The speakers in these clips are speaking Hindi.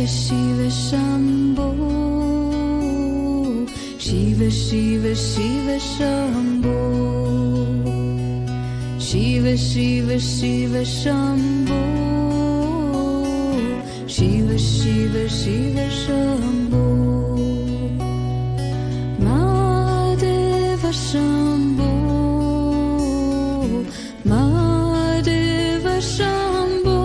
Shiva Shambho, Shiva Shiva Shiva Shambho, Shiva Shiva Shiva Shambho, Shiva Shiva Shiva Shambho, Mahadeva Shambho, Mahadeva Shambho,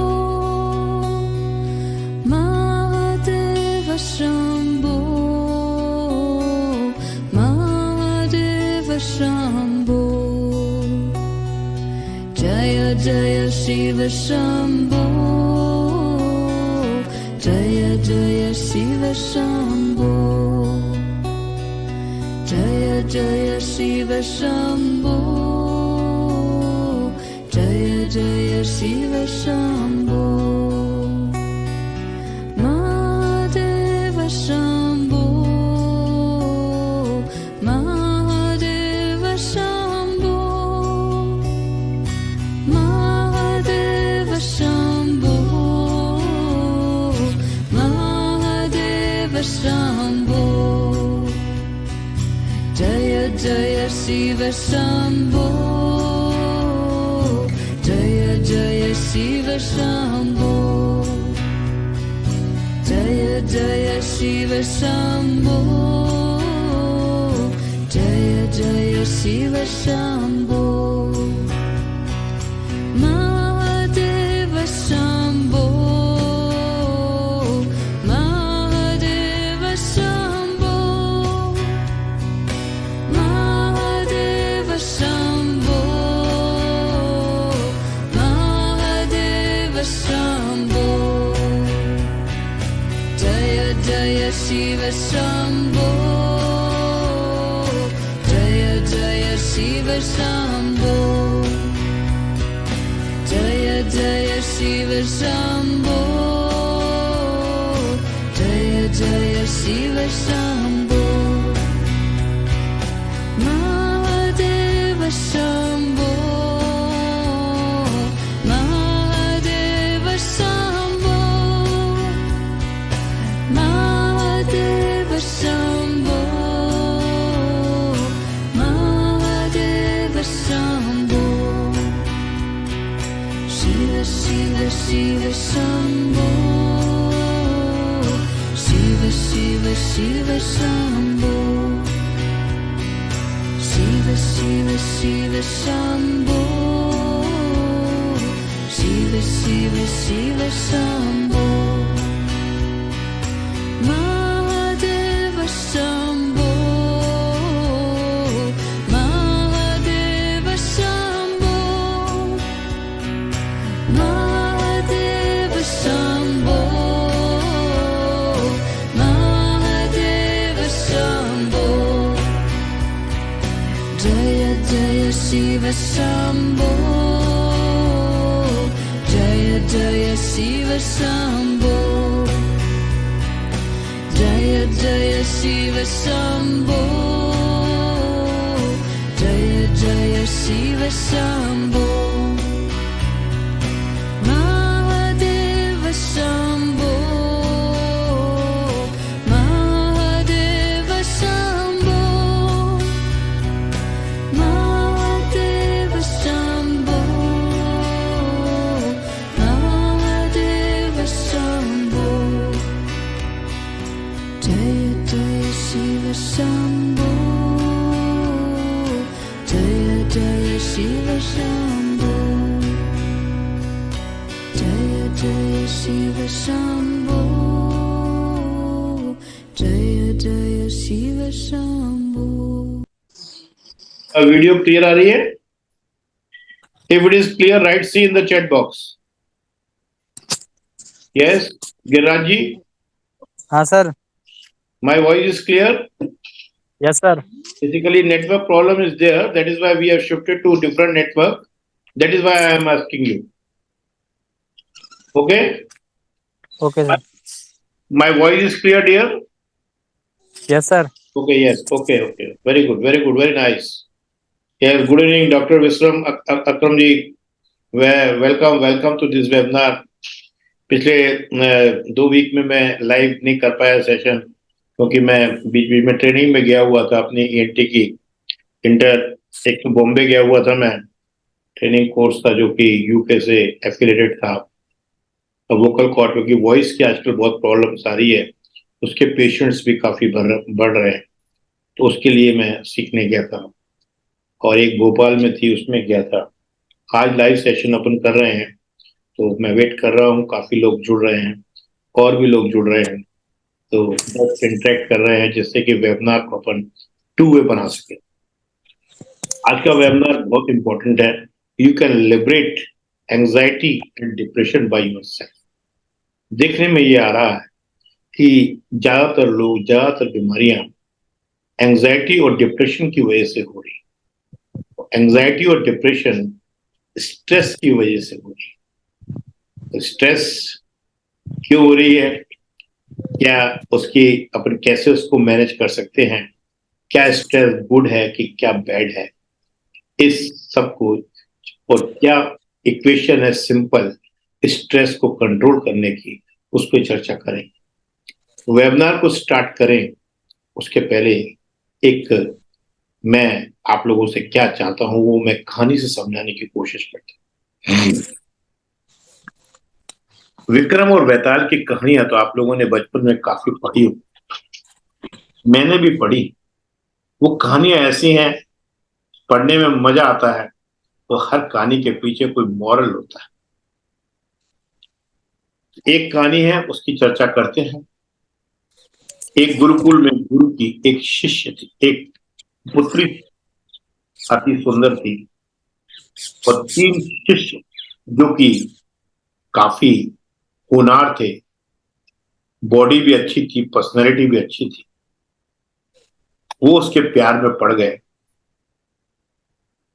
Mahadeva Shambho, Mahadeva Shambho, Jaya Jaya Shiva Shambho, Jaya Jaya Shiva Shambho, Jaya Jaya Shiva Shambho, Jaya Jaya Shiva Shambho, Mahadeva Shambho, Mahadeva Shambho, Mahadeva Shambho, Mahadeva Shambho, Jaya Jaya Shiva Shambho, Jaya Jaya Shiva Shambho, Jaya Jaya Shiva Shambho, Jaya Jaya Shiva Shambho, Mahadeva Shambho, Mahadeva Shambho, Mahadeva Shambho, Mahadeva Shambho, Jaya Jaya Shiva Shambho, Jaya Jaya Shiva Shambho, Jaya Jaya Shiva Shambho, Jaya Jaya Shiva Shambho, Mahadeva Shambho, Mahadeva Shambho, Mahadeva Shambho, Mahadeva Shambho, Shiva Shiva Shiva Shambho, Shiva Shiva Shiva Shambho, Shiva Shiva Shiva Shambho, Shiva Shiva Shiva Shambho, Mahadeva Shambho, Mahadeva Shambho, Mahadeva Shambho, Mahadeva Shambho, Jaya Jaya Shiva Shambho, Jaya Jaya Shiva Shambho, Jaya Jaya Shiva Shambho, Jaya Jaya Shiva Shambho, Mahadeva Shambho, Mahadeva Shambho, Mahadeva Shambho, Mahadeva Shambho, Jaya Jaya Shiva Shambho, Jaya Jaya Shiva Shambho, Jaya Jaya Shiva Shambho, Jaya Jaya Shiva Shambho. Video clear आ रही है? If it is clear, write C in the chat box. Yes, Giriraj ji, हाँ sir. my voice is clear. Yes sir. Basically, network problem is there. That is why we have shifted to different network. That is why I am asking you. Okay? Okay sir. My voice is clear, dear? Yes sir. Okay, yes. Okay. Very good, very nice. Yes, good evening, Dr. Visram Akramji. Welcome to this webinar. पिछले 2 वीक में मैं लाइव नहीं कर पाया सेशन, क्योंकि मैं बीच बीच में ट्रेनिंग में गया हुआ था अपनी ईएनटी की। इंटर एक तो बॉम्बे गया हुआ था मैं, ट्रेनिंग कोर्स था जो कि यूके से एफिलेटेड था। वोकल कॉर्ड, क्योंकि वॉइस की आजकल बहुत प्रॉब्लम्स आ रही है, उसके पेशेंट्स भी काफी बढ़ रहे हैं, तो उसके लिए मैं सीखने गया था। और एक भोपाल में थी, उसमें गया था। आज लाइव सेशन अपन कर रहे हैं, तो मैं वेट कर रहा हूँ, काफी लोग जुड़ रहे हैं, और भी लोग जुड़ रहे हैं, तो बस इंटरेक्ट कर रहे हैं जिससे कि वेबिनार को अपन 2 वे बना सके। आज का वेबिनार बहुत इंपॉर्टेंट है। You can liberate anxiety and depression by yourself. देखने में ये आ रहा है कि ज्यादातर बीमारियां एंजाइटी और डिप्रेशन की वजह से हो रही। एंजाइटी और डिप्रेशन स्ट्रेस की वजह से हो रही। तो स्ट्रेस क्यों हो रही है, क्या उसकी अपन कैसे उसको मैनेज कर सकते हैं, क्या स्ट्रेस गुड है कि क्या बैड है, इस सब को, और क्या इक्वेशन है सिंपल स्ट्रेस को कंट्रोल करने की, उस पर चर्चा करें। वेबिनार को स्टार्ट करें उसके पहले एक मैं आप लोगों से क्या चाहता हूं वो मैं कहानी से समझाने की कोशिश करता हूं। विक्रम और वैताल की कहानियां तो आप लोगों ने बचपन में काफी पढ़ी हो, मैंने भी पढ़ी। वो कहानियां ऐसी हैं, पढ़ने में मजा आता है, तो हर कहानी के पीछे कोई मॉरल होता है। एक कहानी है, उसकी चर्चा करते हैं। एक गुरुकुल में गुरु की एक शिष्य थी, एक पुत्री अति सुंदर थी, और 3 शिष्य जो कि काफी होनहार थे, बॉडी भी अच्छी थी, पर्सनैलिटी भी अच्छी थी। वो उसके प्यार में पड़ गए,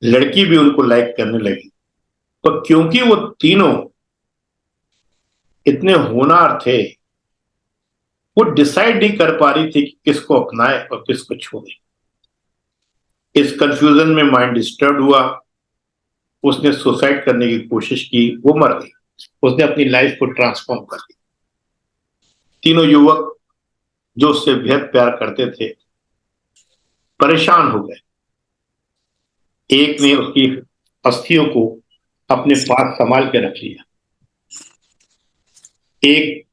लड़की भी उनको लाइक करने लगी। तो क्योंकि वो तीनों इतने होनहार थे, वो डिसाइड नहीं कर पा रही थी कि किसको अपनाए और किसको छोड़े। इस कंफ्यूजन में माइंड डिस्टर्ब हुआ, उसने सुसाइड करने की कोशिश की, वो मर गई। उसने अपनी लाइफ को ट्रांसफॉर्म कर दिया। तीनों युवक जो उससे बेहद प्यार करते थे परेशान हो गए। एक ने उसकी अस्थियों को अपने पास संभाल के रख लिया, एक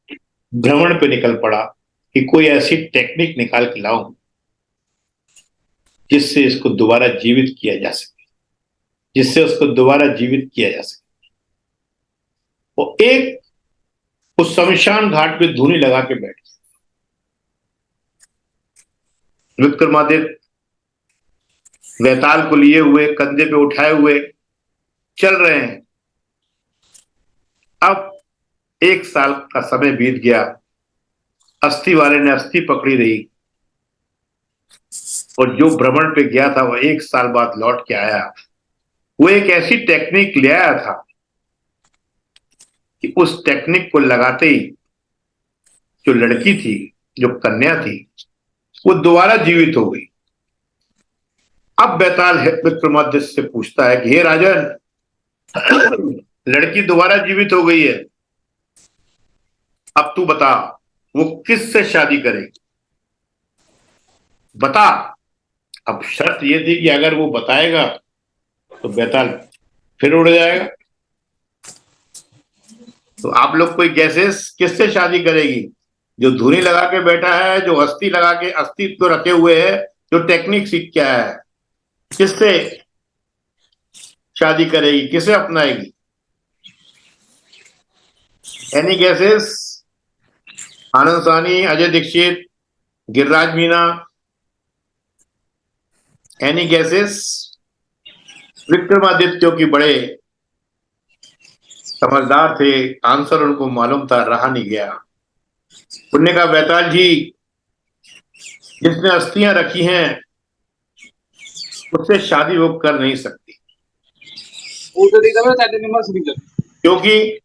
भ्रमण पे निकल पड़ा कि कोई ऐसी टेक्निक निकाल के लाऊं जिससे इसको दोबारा जीवित किया जा सके, जिससे उसको दोबारा जीवित किया जा सके। और एक उस शमशान घाट पे धूनी लगा के बैठ गया। विक्रमादित्य वैताल को लिए हुए, कंधे पे उठाए हुए चल रहे हैं। अब 1 साल का समय बीत गया, अस्थि वाले ने अस्थि पकड़ी रही, और जो भ्रमण पे गया था वह 1 साल बाद लौट के आया। वो एक ऐसी टेक्निक ले आया था कि उस टेक्निक को लगाते ही जो लड़की थी, जो कन्या थी, वो दोबारा जीवित हो गई। अब बैताल विक्रमादित्य से पूछता है कि हे राजन, लड़की दोबारा जीवित हो गई है, अब तू बता वो किससे शादी करेगी, बता। अब शर्त ये थी कि अगर वो बताएगा तो बैताल फिर उड़ जाएगा। तो आप लोग कोई गैसेस, किससे शादी करेगी? जो धुनी लगा के बैठा है, जो अस्थि लगा के अस्तित्व रखे हुए है, जो टेक्निक सीख के आया है, किससे शादी करेगी, किसे अपनाएगी? Any guesses? Anand Sahni, Ajay Dixit, Giriraj Meena, any guesses? Vikramaditya की बड़े समझदार थे, आंसर उनको मालूम था, रहा नहीं गया। उन्होंने कहा बैताल जी, जिसने अस्थियां रखी हैं उससे शादी वो कर नहीं सकती, क्योंकि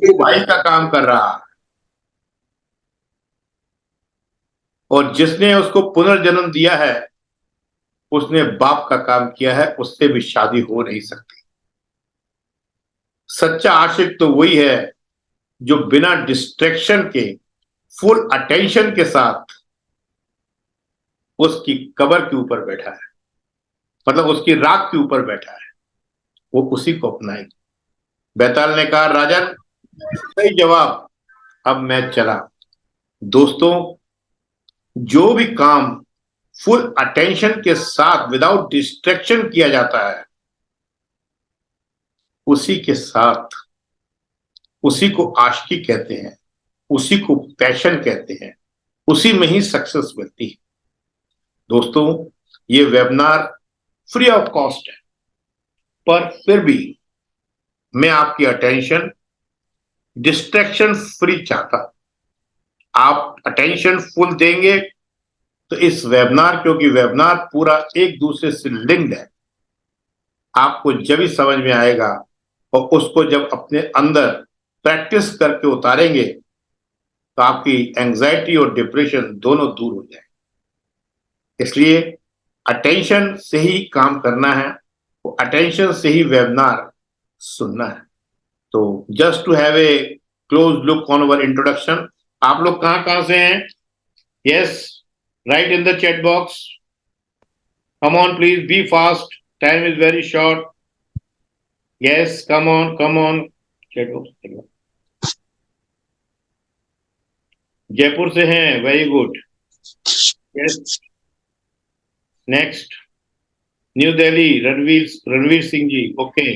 वो भाई का काम कर रहा है, और जिसने उसको पुनर्जन्म दिया है उसने बाप का काम किया है, उससे भी शादी हो नहीं सकती। सच्चा आशिक तो वही है जो बिना डिस्ट्रैक्शन के फुल अटेंशन के साथ उसकी कबर के ऊपर बैठा है, मतलब उसकी राख के ऊपर बैठा है, वो उसी को अपनाएगी। बैताल ने कहा राजन सही जवाब, अब मैं चला। दोस्तों, जो भी काम फुल अटेंशन के साथ विदाउट डिस्ट्रैक्शन किया जाता है, उसी के साथ, उसी को आशिकी कहते हैं, उसी को पैशन कहते हैं, उसी में ही सक्सेस मिलती है। दोस्तों, ये वेबिनार फ्री ऑफ कॉस्ट है, पर फिर भी मैं आपकी अटेंशन डिस्ट्रैक्शन फ्री चाहता। आप अटेंशन फुल देंगे तो इस वेबिनार, क्योंकि वेबिनार पूरा एक दूसरे से लिंक्ड है, आपको जब ही समझ में आएगा और उसको जब अपने अंदर प्रैक्टिस करके उतारेंगे तो आपकी एंजाइटी और डिप्रेशन दोनों दूर हो जाए। इसलिए अटेंशन से ही काम करना है, वो अटेंशन से ही वेबिनार सुनना है। तो just to have a close look on our introduction, आप लोग कहां कहां से हैं? Yes, write in the chat box, come on please, be fast, time is very short. Yes, come on chat box. Jaipur से हैं, very good. Yes, next New Delhi, Ranveer Singh ji, okay.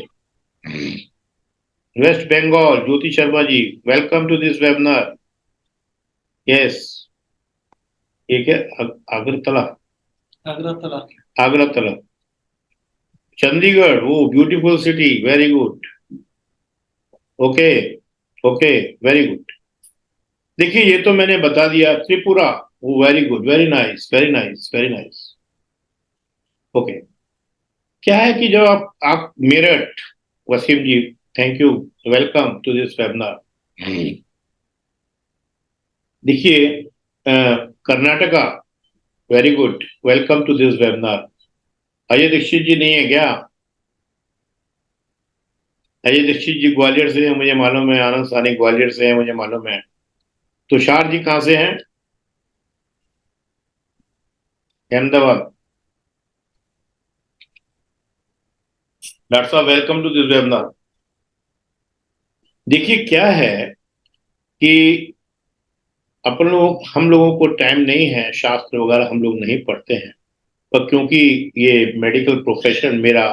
West Bengal, Jyoti Sharma ji, welcome to this webinar. Yes, ये क्या, अगरतला आगरतला, चंडीगढ़, वो beautiful city, very good, okay okay, very good. देखिए, ये तो मैंने बता दिया। त्रिपुरा, वो very good, very nice, very nice, very nice, okay. क्या है कि जब आप Meerut, Wasim ji, thank you, welcome to this webinar. देखिए, Karnataka, very good, welcome to this webinar. Ajay Dixit ji नहीं है क्या? अजय दीक्षित जी ग्वालियर से हैं, मुझे मालूम है। आनंद सानी ग्वालियर से हैं, मुझे मालूम है। तुषार जी कहां से हैं? अहमदाबाद। डॉक्टर साहब, वेलकम टू दिस वेबिनार। देखिए, क्या है कि हम लोगों को टाइम नहीं है, शास्त्र वगैरह हम लोग नहीं पढ़ते हैं, पर क्योंकि ये मेडिकल प्रोफेशन मेरा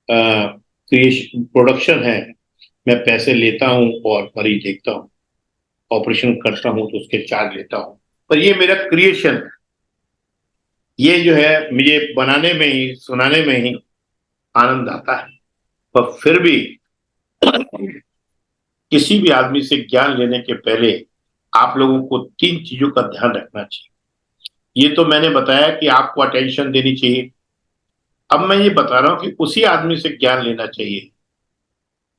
क्रिएशन प्रोडक्शन है, मैं पैसे लेता हूं और मरीज देखता हूं, ऑपरेशन करता हूं तो उसके चार्ज लेता हूं, पर ये मेरा क्रिएशन है। ये जो है, मुझे बनाने में ही, सुनाने में ही आनंद आता है। पर फिर भी किसी भी आदमी से ज्ञान लेने के पहले आप लोगों को 3 चीजों का ध्यान रखना चाहिए। ये तो मैंने बताया कि आपको अटेंशन देनी चाहिए। अब मैं ये बता रहा हूं कि उसी आदमी से ज्ञान लेना चाहिए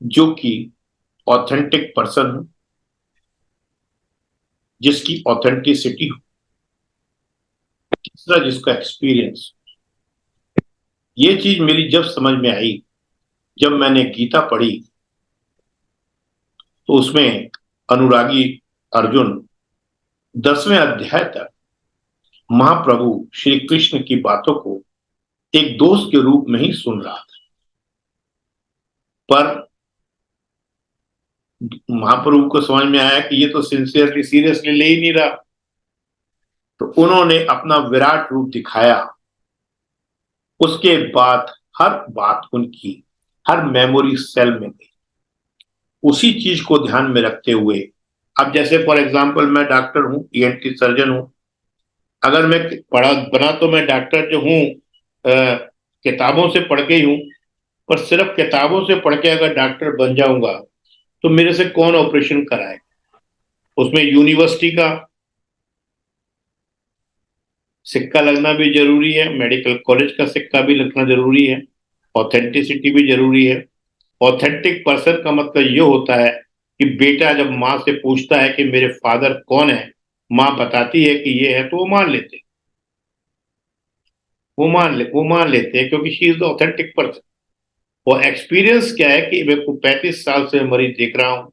जो कि ऑथेंटिक पर्सन हो, जिसकी ऑथेंटिसिटी हो, तीसरा जिसका एक्सपीरियंस। ये चीज मेरी जब समझ में आई, जब मैंने गीता पढ़ी, तो उसमें अनुरागी अर्जुन 10वें अध्याय तक महाप्रभु श्री कृष्ण की बातों को एक दोस्त के रूप में ही सुन रहा था, पर महाप्रभु को समझ में आया कि ये तो सिंसियरली, सीरियसली ले ही नहीं रहा। तो उन्होंने अपना विराट रूप दिखाया। उसके बाद हर बात उनकी हर मेमोरी सेल में गई, उसी चीज को ध्यान में रखते हुए। अब जैसे फॉर एग्जांपल, मैं डॉक्टर हूं, ईएनटी सर्जन हूं। अगर मैं पढ़ा बना तो मैं डॉक्टर जो हूं किताबों से पढ़ के ही हूं, पर सिर्फ किताबों से पढ़ के अगर डॉक्टर बन जाऊंगा तो मेरे से कौन ऑपरेशन कराएगा? उसमें यूनिवर्सिटी का सिक्का लगना भी जरूरी है, मेडिकल कॉलेज का सिक्का भी लगना जरूरी है, ऑथेंटिसिटी भी जरूरी है। ऑथेंटिक पर्सन का मतलब ये होता है कि बेटा जब माँ से पूछता है कि मेरे फादर कौन है, माँ बताती है कि ये है, तो वो मान लेते, वो मान लेते हैं, क्योंकि she is the authentic person. और एक्सपीरियंस क्या है कि मैं को 35 साल से मरीज देख रहा हूँ,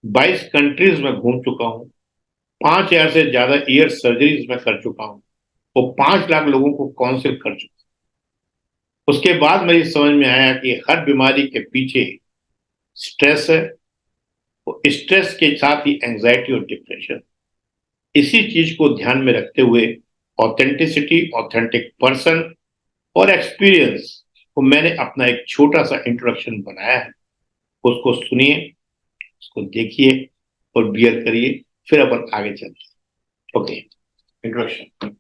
22 कंट्रीज में घूम चुका हूँ, 5,000 से ज्यादा ईयर सर्जरीज में कर चुका हूँ और 5 लाख लोगों को काउंसिल कर चुका हूँ। उसके बाद मेरी समझ में आया कि हर बीमारी के पीछे स्ट्रेस है, और स्ट्रेस के साथ ही एंजाइटी और डिप्रेशन। इसी चीज को ध्यान में रखते हुए ऑथेंटिसिटी, ऑथेंटिक पर्सन और एक्सपीरियंस को मैंने अपना एक छोटा सा इंट्रोडक्शन बनाया है। उसको सुनिए, उसको देखिए और बियर करिए, फिर अपन आगे चलते हैं। Okay, introduction.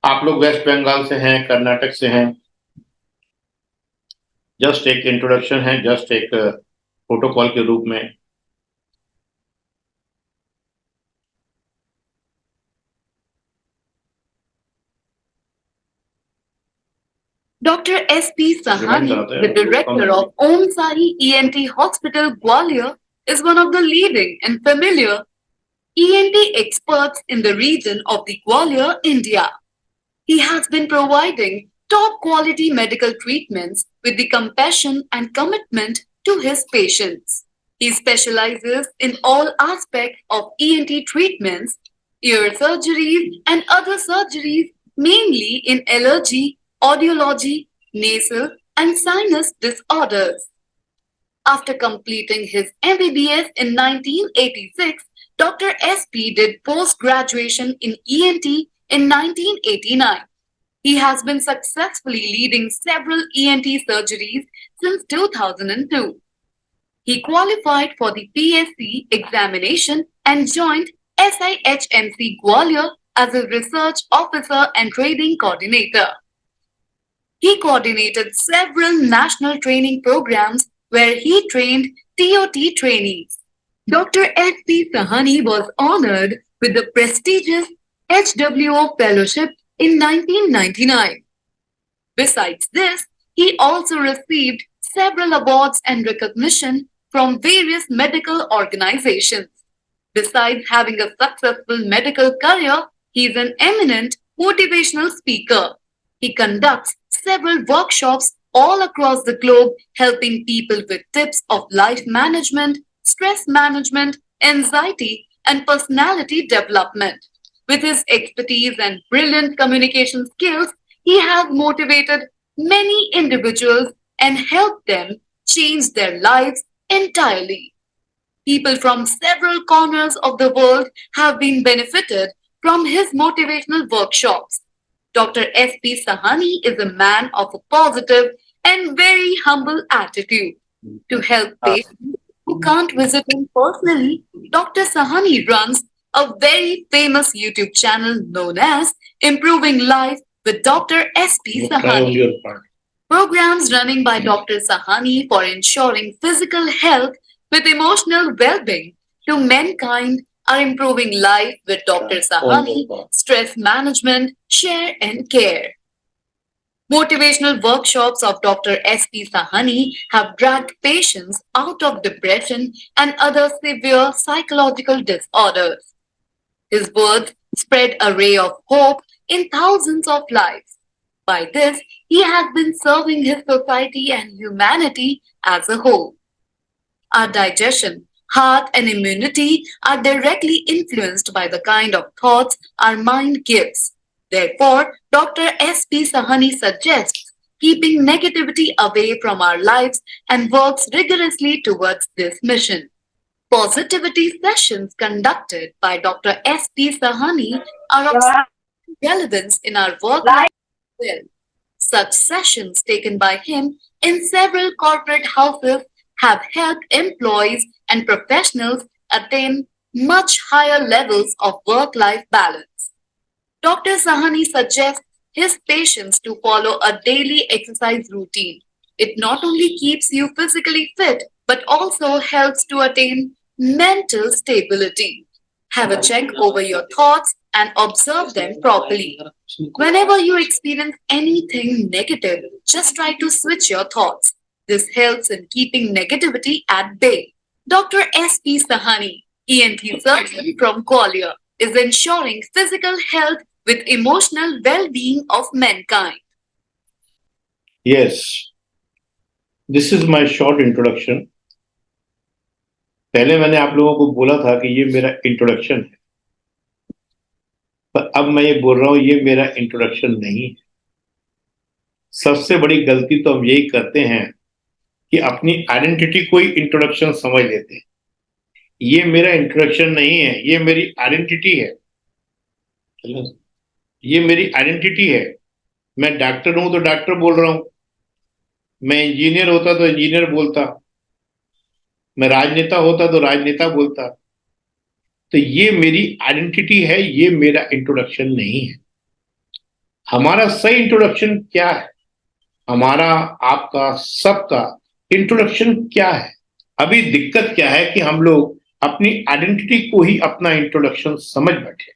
आप लोग वेस्ट बंगाल से हैं, कर्नाटक से हैं, जस्ट एक इंट्रोडक्शन है, जस्ट एक प्रोटोकॉल के रूप में। Dr. S.P. Sahani, the director of Om Sahi ENT Hospital, Gwalior, is one of the leading and familiar ENT experts in the region of the Gwalior, India. He has been providing top quality medical treatments with the compassion and commitment to his patients. He specializes in all aspects of ENT treatments, ear surgeries, and other surgeries, mainly in allergy, audiology, nasal, and sinus disorders. After completing his MBBS in 1986, Dr. SP did post-graduation in ENT in 1989. He has been successfully leading several ENT surgeries since 2002. He qualified for the PSC examination and joined SIHMC Gwalior as a research officer and training coordinator. He coordinated several national training programs where he trained TOT trainees. Dr. S.P. Sahani was honored with the prestigious HWO Fellowship in 1999. Besides this, he also received several awards and recognition from various medical organizations. Besides having a successful medical career, he is an eminent motivational speaker. He conducts several workshops all across the globe, helping people with tips of life management, stress management, anxiety, and personality development. With his expertise and brilliant communication skills, he has motivated many individuals and helped them change their lives entirely. People from several corners of the world have been benefited from his motivational workshops. Dr. S.P. Sahani is a man of a positive and very humble attitude. To help patients who can't visit him personally, Dr. Sahani runs a very famous YouTube channel known as Improving Life with Dr. S.P. Try on Sahani. your part. Programs running by Dr. Sahani for ensuring physical health with emotional well-being to mankind are improving life with Dr. Sahani, stress management, share and care. Motivational workshops of Dr. S.P. Sahani have dragged patients out of depression and other severe psychological disorders. His words spread a ray of hope in thousands of lives. By this, he has been serving his society and humanity as a whole. Our digestion, heart, and immunity are directly influenced by the kind of thoughts our mind gives. Therefore, Dr. S.P. Sahani suggests keeping negativity away from our lives and works rigorously towards this mission. Positivity sessions conducted by Dr. S.P. Sahani are of relevance in our work life as well. Such sessions taken by him in several corporate houses have helped employees and professionals attain much higher levels of work-life balance. Dr. Sahani suggests his patients to follow a daily exercise routine. It not only keeps you physically fit, but also helps to attain mental stability. Have a check over your thoughts and observe them properly. Whenever you experience anything negative, just try to switch your thoughts. This helps in keeping negativity at bay. Dr. S.P. Sahani, ENT surgeon from Gwalior, is ensuring physical health with emotional well-being of mankind. Yes, this is my short introduction. पहले मैंने आप लोगों को बोला था कि ये मेरा इंट्रोडक्शन है, पर अब मैं ये बोल रहा हूं ये मेरा इंट्रोडक्शन नहीं है। सबसे बड़ी गलती तो हम यही करते हैं कि अपनी आइडेंटिटी को ही इंट्रोडक्शन समझ लेते हैं। ये मेरा इंट्रोडक्शन नहीं है, ये मेरी आइडेंटिटी है। ये मेरी आइडेंटिटी है। मैं डॉक्टर हूं तो डॉक्टर बोल रहा हूं, मैं इंजीनियर होता तो इंजीनियर बोलता, मैं राजनेता होता तो राजनेता बोलता। तो ये मेरी आइडेंटिटी है, ये मेरा इंट्रोडक्शन नहीं है। हमारा सही इंट्रोडक्शन क्या है? हमारा, आपका, सबका इंट्रोडक्शन क्या है? अभी दिक्कत क्या है कि हम लोग अपनी आइडेंटिटी को ही अपना इंट्रोडक्शन समझ बैठे।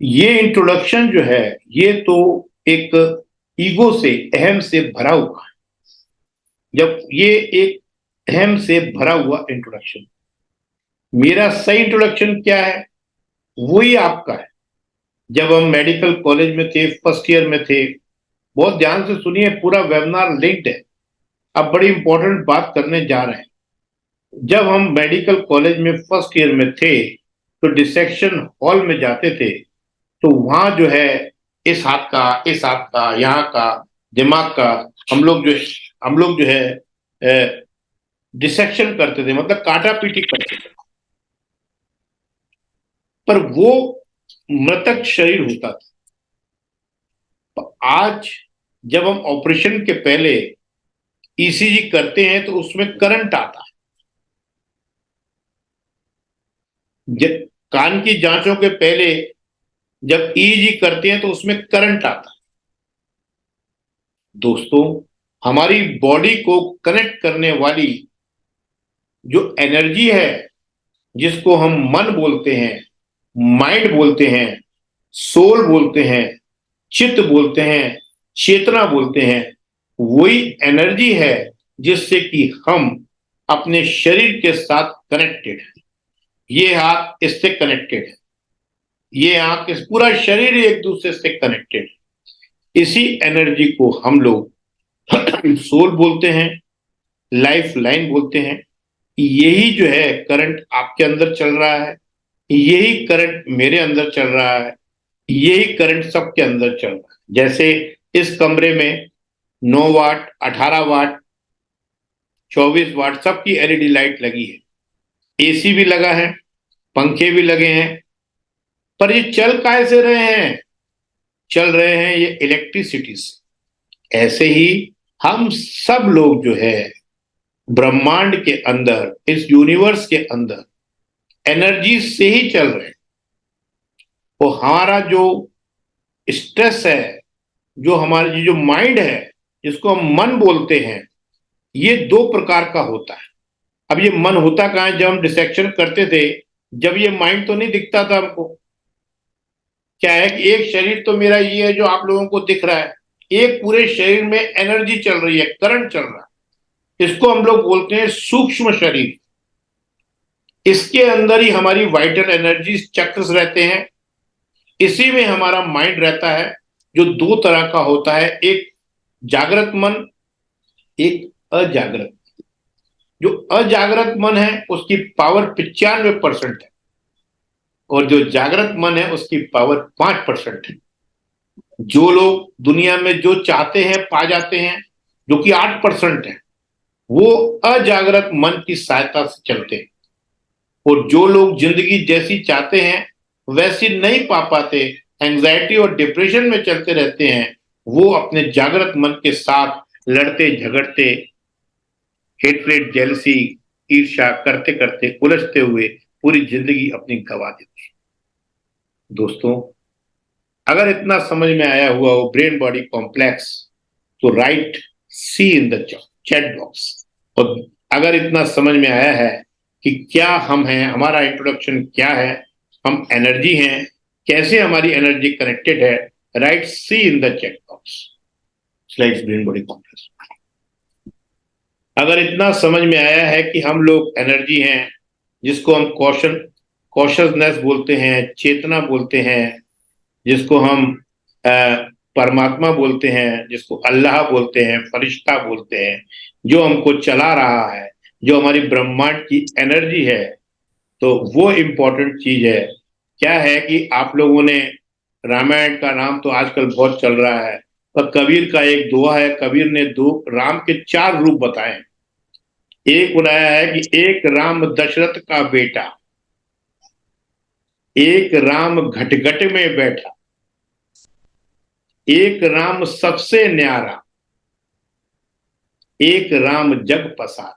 ये इंट्रोडक्शन जो है ये तो एक ईगो से, अहम से भरा हुआ है। जब ये एक अहम से भरा हुआ इंट्रोडक्शन, मेरा सही इंट्रोडक्शन क्या है वही आपका है। जब हम मेडिकल कॉलेज में थे, फर्स्ट ईयर में थे, बहुत ध्यान से सुनिए, पूरा वेबिनार लिंक्ड है। अब बड़ी इंपॉर्टेंट बात करने जा रहे हैं। जब हम मेडिकल कॉलेज में फर्स्ट ईयर में थे तो डिसेक्शन हॉल में जाते थे, तो वहां जो है इस हाथ का, इस हाथ का, यहाँ का, दिमाग का, हम लोग जो है डिसेक्शन करते थे, मतलब काटा पीटी करते थे। पर वो मृतक शरीर होता था। तो आज जब हम ऑपरेशन के पहले ईसीजी करते हैं तो उसमें करंट आता है। कान की जांचों के पहले जब ईईजी करते हैं तो उसमें करंट आता है। दोस्तों, हमारी बॉडी को कनेक्ट करने वाली जो एनर्जी है, जिसको हम मन बोलते हैं, माइंड बोलते हैं, सोल बोलते हैं, चित्त बोलते हैं, चेतना बोलते हैं, वही एनर्जी है जिससे कि हम अपने शरीर के साथ कनेक्टेड हैं। ये हाथ इससे कनेक्टेड है, ये आंख, इस पूरा शरीर एक दूसरे से कनेक्टेड है। इसी एनर्जी को हम लोग सोल बोलते हैं, लाइफ लाइन बोलते हैं। यही जो है करंट आपके अंदर चल रहा है, यही करंट मेरे अंदर चल रहा है, यही करंट सबके अंदर चल रहा है। जैसे इस कमरे में 9 वाट, 18 वाट, 24 वाट सबकी एलईडी लाइट लगी है, एसी भी लगा है, पंखे भी लगे हैं। पर ये चल कैसे रहे हैं? चल रहे हैं ये इलेक्ट्रिसिटी से। ऐसे ही हम सब लोग जो है ब्रह्मांड के अंदर, इस यूनिवर्स के अंदर एनर्जी से ही चल रहे हैं। वो हमारा जो स्ट्रेस है, जो हमारी जो माइंड है, जिसको हम मन बोलते हैं, ये 2 प्रकार का होता है। अब ये मन होता कहाँ है? जब हम डिसेक्शन करते थे, जब ये माइंड तो नहीं दिखता था हमको। क्या है कि एक शरीर तो मेरा ये है जो आप लोगों को दिख रहा है, एक पूरे शरीर में एनर्जी चल रही है, करंट चल रहा है। इसको हम लोग बोलते हैं सूक्ष्म शरीर। इसके अंदर ही हमारी वाइटल एनर्जी चक्र रहते हैं। इसी में हमारा माइंड रहता है, जो 2 तरह का होता है, एक जागृत मन, एक अजागृत। जो अजागृत मन है उसकी पावर 95% है, और जो जागृत मन है उसकी पावर 5% है। जो लोग दुनिया में जो चाहते हैं पा जाते हैं, जो कि 8% है, वो अजागृत मन की सहायता से चलते हैं। और जो लोग जिंदगी जैसी चाहते हैं वैसी नहीं पा पाते, एंजाइटी और डिप्रेशन में चलते रहते हैं, वो अपने जागृत मन के साथ लड़ते झगड़ते, हेट्रेड, जेलसी, ईर्ष्या करते करते, उलझते हुए पूरी जिंदगी अपनी गवा देते हैं। दोस्तों, अगर इतना समझ में आया हुआ हो ब्रेन बॉडी कॉम्प्लेक्स, तो write see in the chat box. और अगर इतना समझ में आया है कि क्या हम हैं, हमारा इंट्रोडक्शन क्या है, हम एनर्जी हैं, कैसे हमारी एनर्जी कनेक्टेड है, write see in the chat box slides brain body complex. अगर इतना समझ में आया है कि हम लोग एनर्जी हैं, जिसको हम कॉशसनेस बोलते हैं, चेतना बोलते हैं, जिसको हम परमात्मा बोलते हैं, जिसको अल्लाह बोलते हैं, फरिश्ता बोलते हैं, जो हमको चला रहा है, जो हमारी ब्रह्मांड की एनर्जी है, तो वो इम्पोर्टेंट चीज है। क्या है कि आप लोगों ने रामायण का नाम तो आजकल बहुत चल रहा है, पर कबीर का एक दोहा है, कबीर ने दो राम के 4 रूप बताए। एक बनाया है कि एक राम दशरथ का बेटा, एक राम घटघट में बैठा, एक राम सबसे न्यारा, एक राम जग पसार।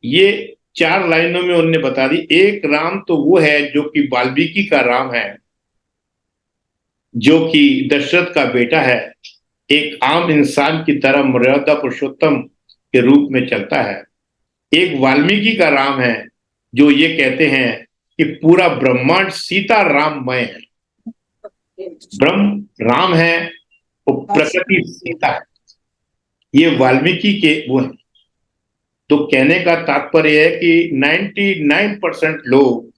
ये 4 लाइनों में उन्होंने बता दी। एक राम तो वो है जो कि वाल्मीकि का राम है, जो कि दशरथ का बेटा है, एक आम इंसान की तरह मर्यादा पुरुषोत्तम के रूप में चलता है। एक वाल्मीकि का राम है, जो ये कहते हैं कि पूरा ब्रह्मांड सीता राममय है। ब्रह्म राम है, वो प्रकृति सीता है। ये वाल्मीकि के वो है। तो कहने का तात्पर्य है कि 99% लोग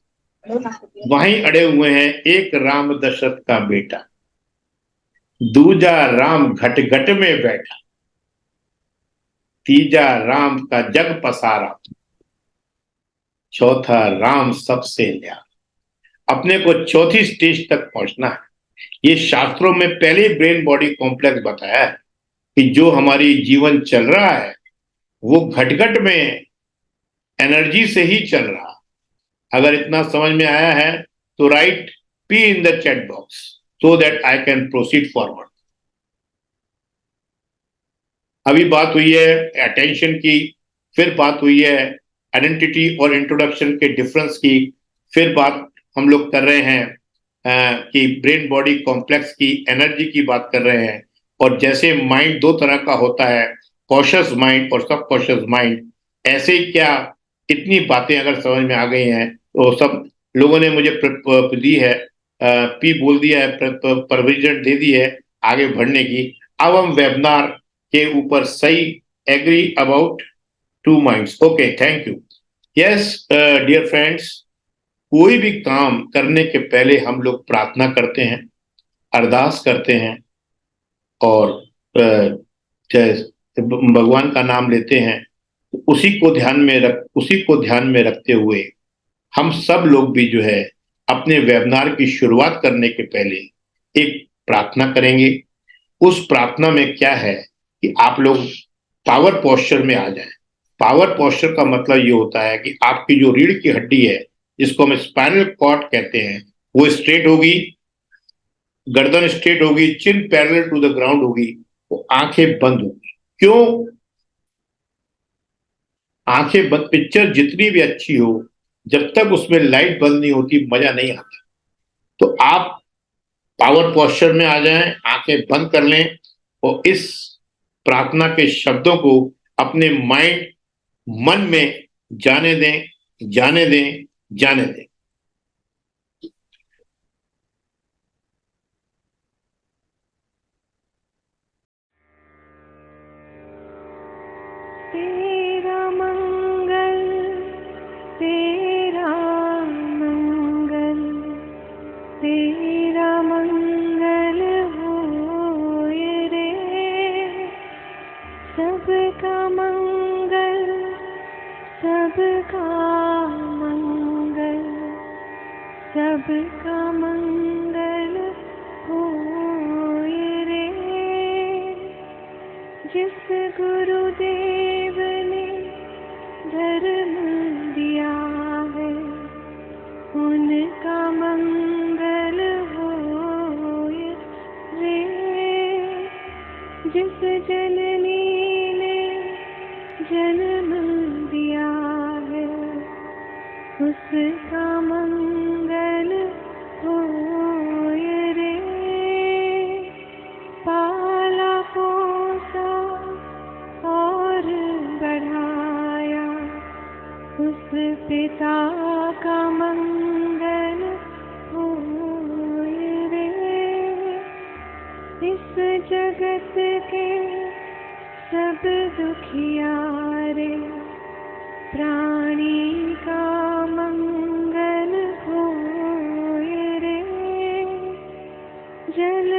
वहीं अड़े हुए हैं। एक राम दशरथ का बेटा, दूजा राम घट घट में बैठा, तीजा राम का जग पसारा, चौथा राम सबसे न्यारा। अपने को चौथी स्टेज तक पहुंचना है। ये शास्त्रों में पहले ब्रेन बॉडी कॉम्प्लेक्स बताया है कि जो हमारी जीवन चल रहा है वो घट-घट में एनर्जी से ही चल रहा। अगर इतना समझ में आया है तो right P in the chat box so that I can proceed forward. अभी बात हुई है अटेंशन की, फिर बात हुई है आइडेंटिटी और इंट्रोडक्शन के डिफरेंस की, फिर बात हम लोग कर रहे हैं कि ब्रेन बॉडी कॉम्प्लेक्स की एनर्जी की बात कर रहे हैं। और जैसे माइंड 2 तरह का होता है, कॉशियस माइंड और सब कॉशियस माइंड, ऐसे ही क्या इतनी बातें अगर समझ में आ गई हैं तो सब लोगों ने मुझे दी है, पी बोल दिया है, परमिशन दे दी है आगे बढ़ने की। अब हम वेबिनार के ऊपर सही agree about 2 minds. Okay, thank you. Yes dear friends, कोई भी काम करने के पहले हम लोग प्रार्थना करते हैं, अरदास करते हैं और भगवान का नाम लेते हैं। तो उसी को ध्यान में रखते हुए हम सब लोग भी जो है अपने वेबिनार की शुरुआत करने के पहले एक प्रार्थना करेंगे। उस प्रार्थना में क्या है कि आप लोग पावर पोस्चर में आ जाएं। पावर पोस्चर का मतलब ये होता है कि आपकी जो रीढ़ की हड्डी है, जिसको हम स्पाइनल कॉर्ड कहते हैं, वो स्ट्रेट होगी, गर्दन स्ट्रेट होगी, चिन पैरेलल टू द ग्राउंड होगी, वो आंखें बंद होगी। क्यों आंखें बंद? पिक्चर जितनी भी अच्छी हो, जब तक उसमें लाइट बंद नहीं होती मजा नहीं आता। तो आप पावर पोस्चर में आ जाएं, आंखें बंद कर लें और इस प्रार्थना के शब्दों को अपने मन में जाने दें, जाने दें, जाने दें। तेरा मंगल, तेरा मंगल, तेरा मंगल होए रे। सबका मंगल, सबका मंगल, सबका मंगल होए रे। जिस गुरुदेव ने धर्म दिया है, उनका मंगल होए रे। जिस जननी ने जन्म दिया है, उसका मंगल होए रे। पाला पोसा और बढ़ाया, उस पिता का मंगल होए रे। इस जगत के सब दुखियारे, प्राणी का मंगल होए रे। जल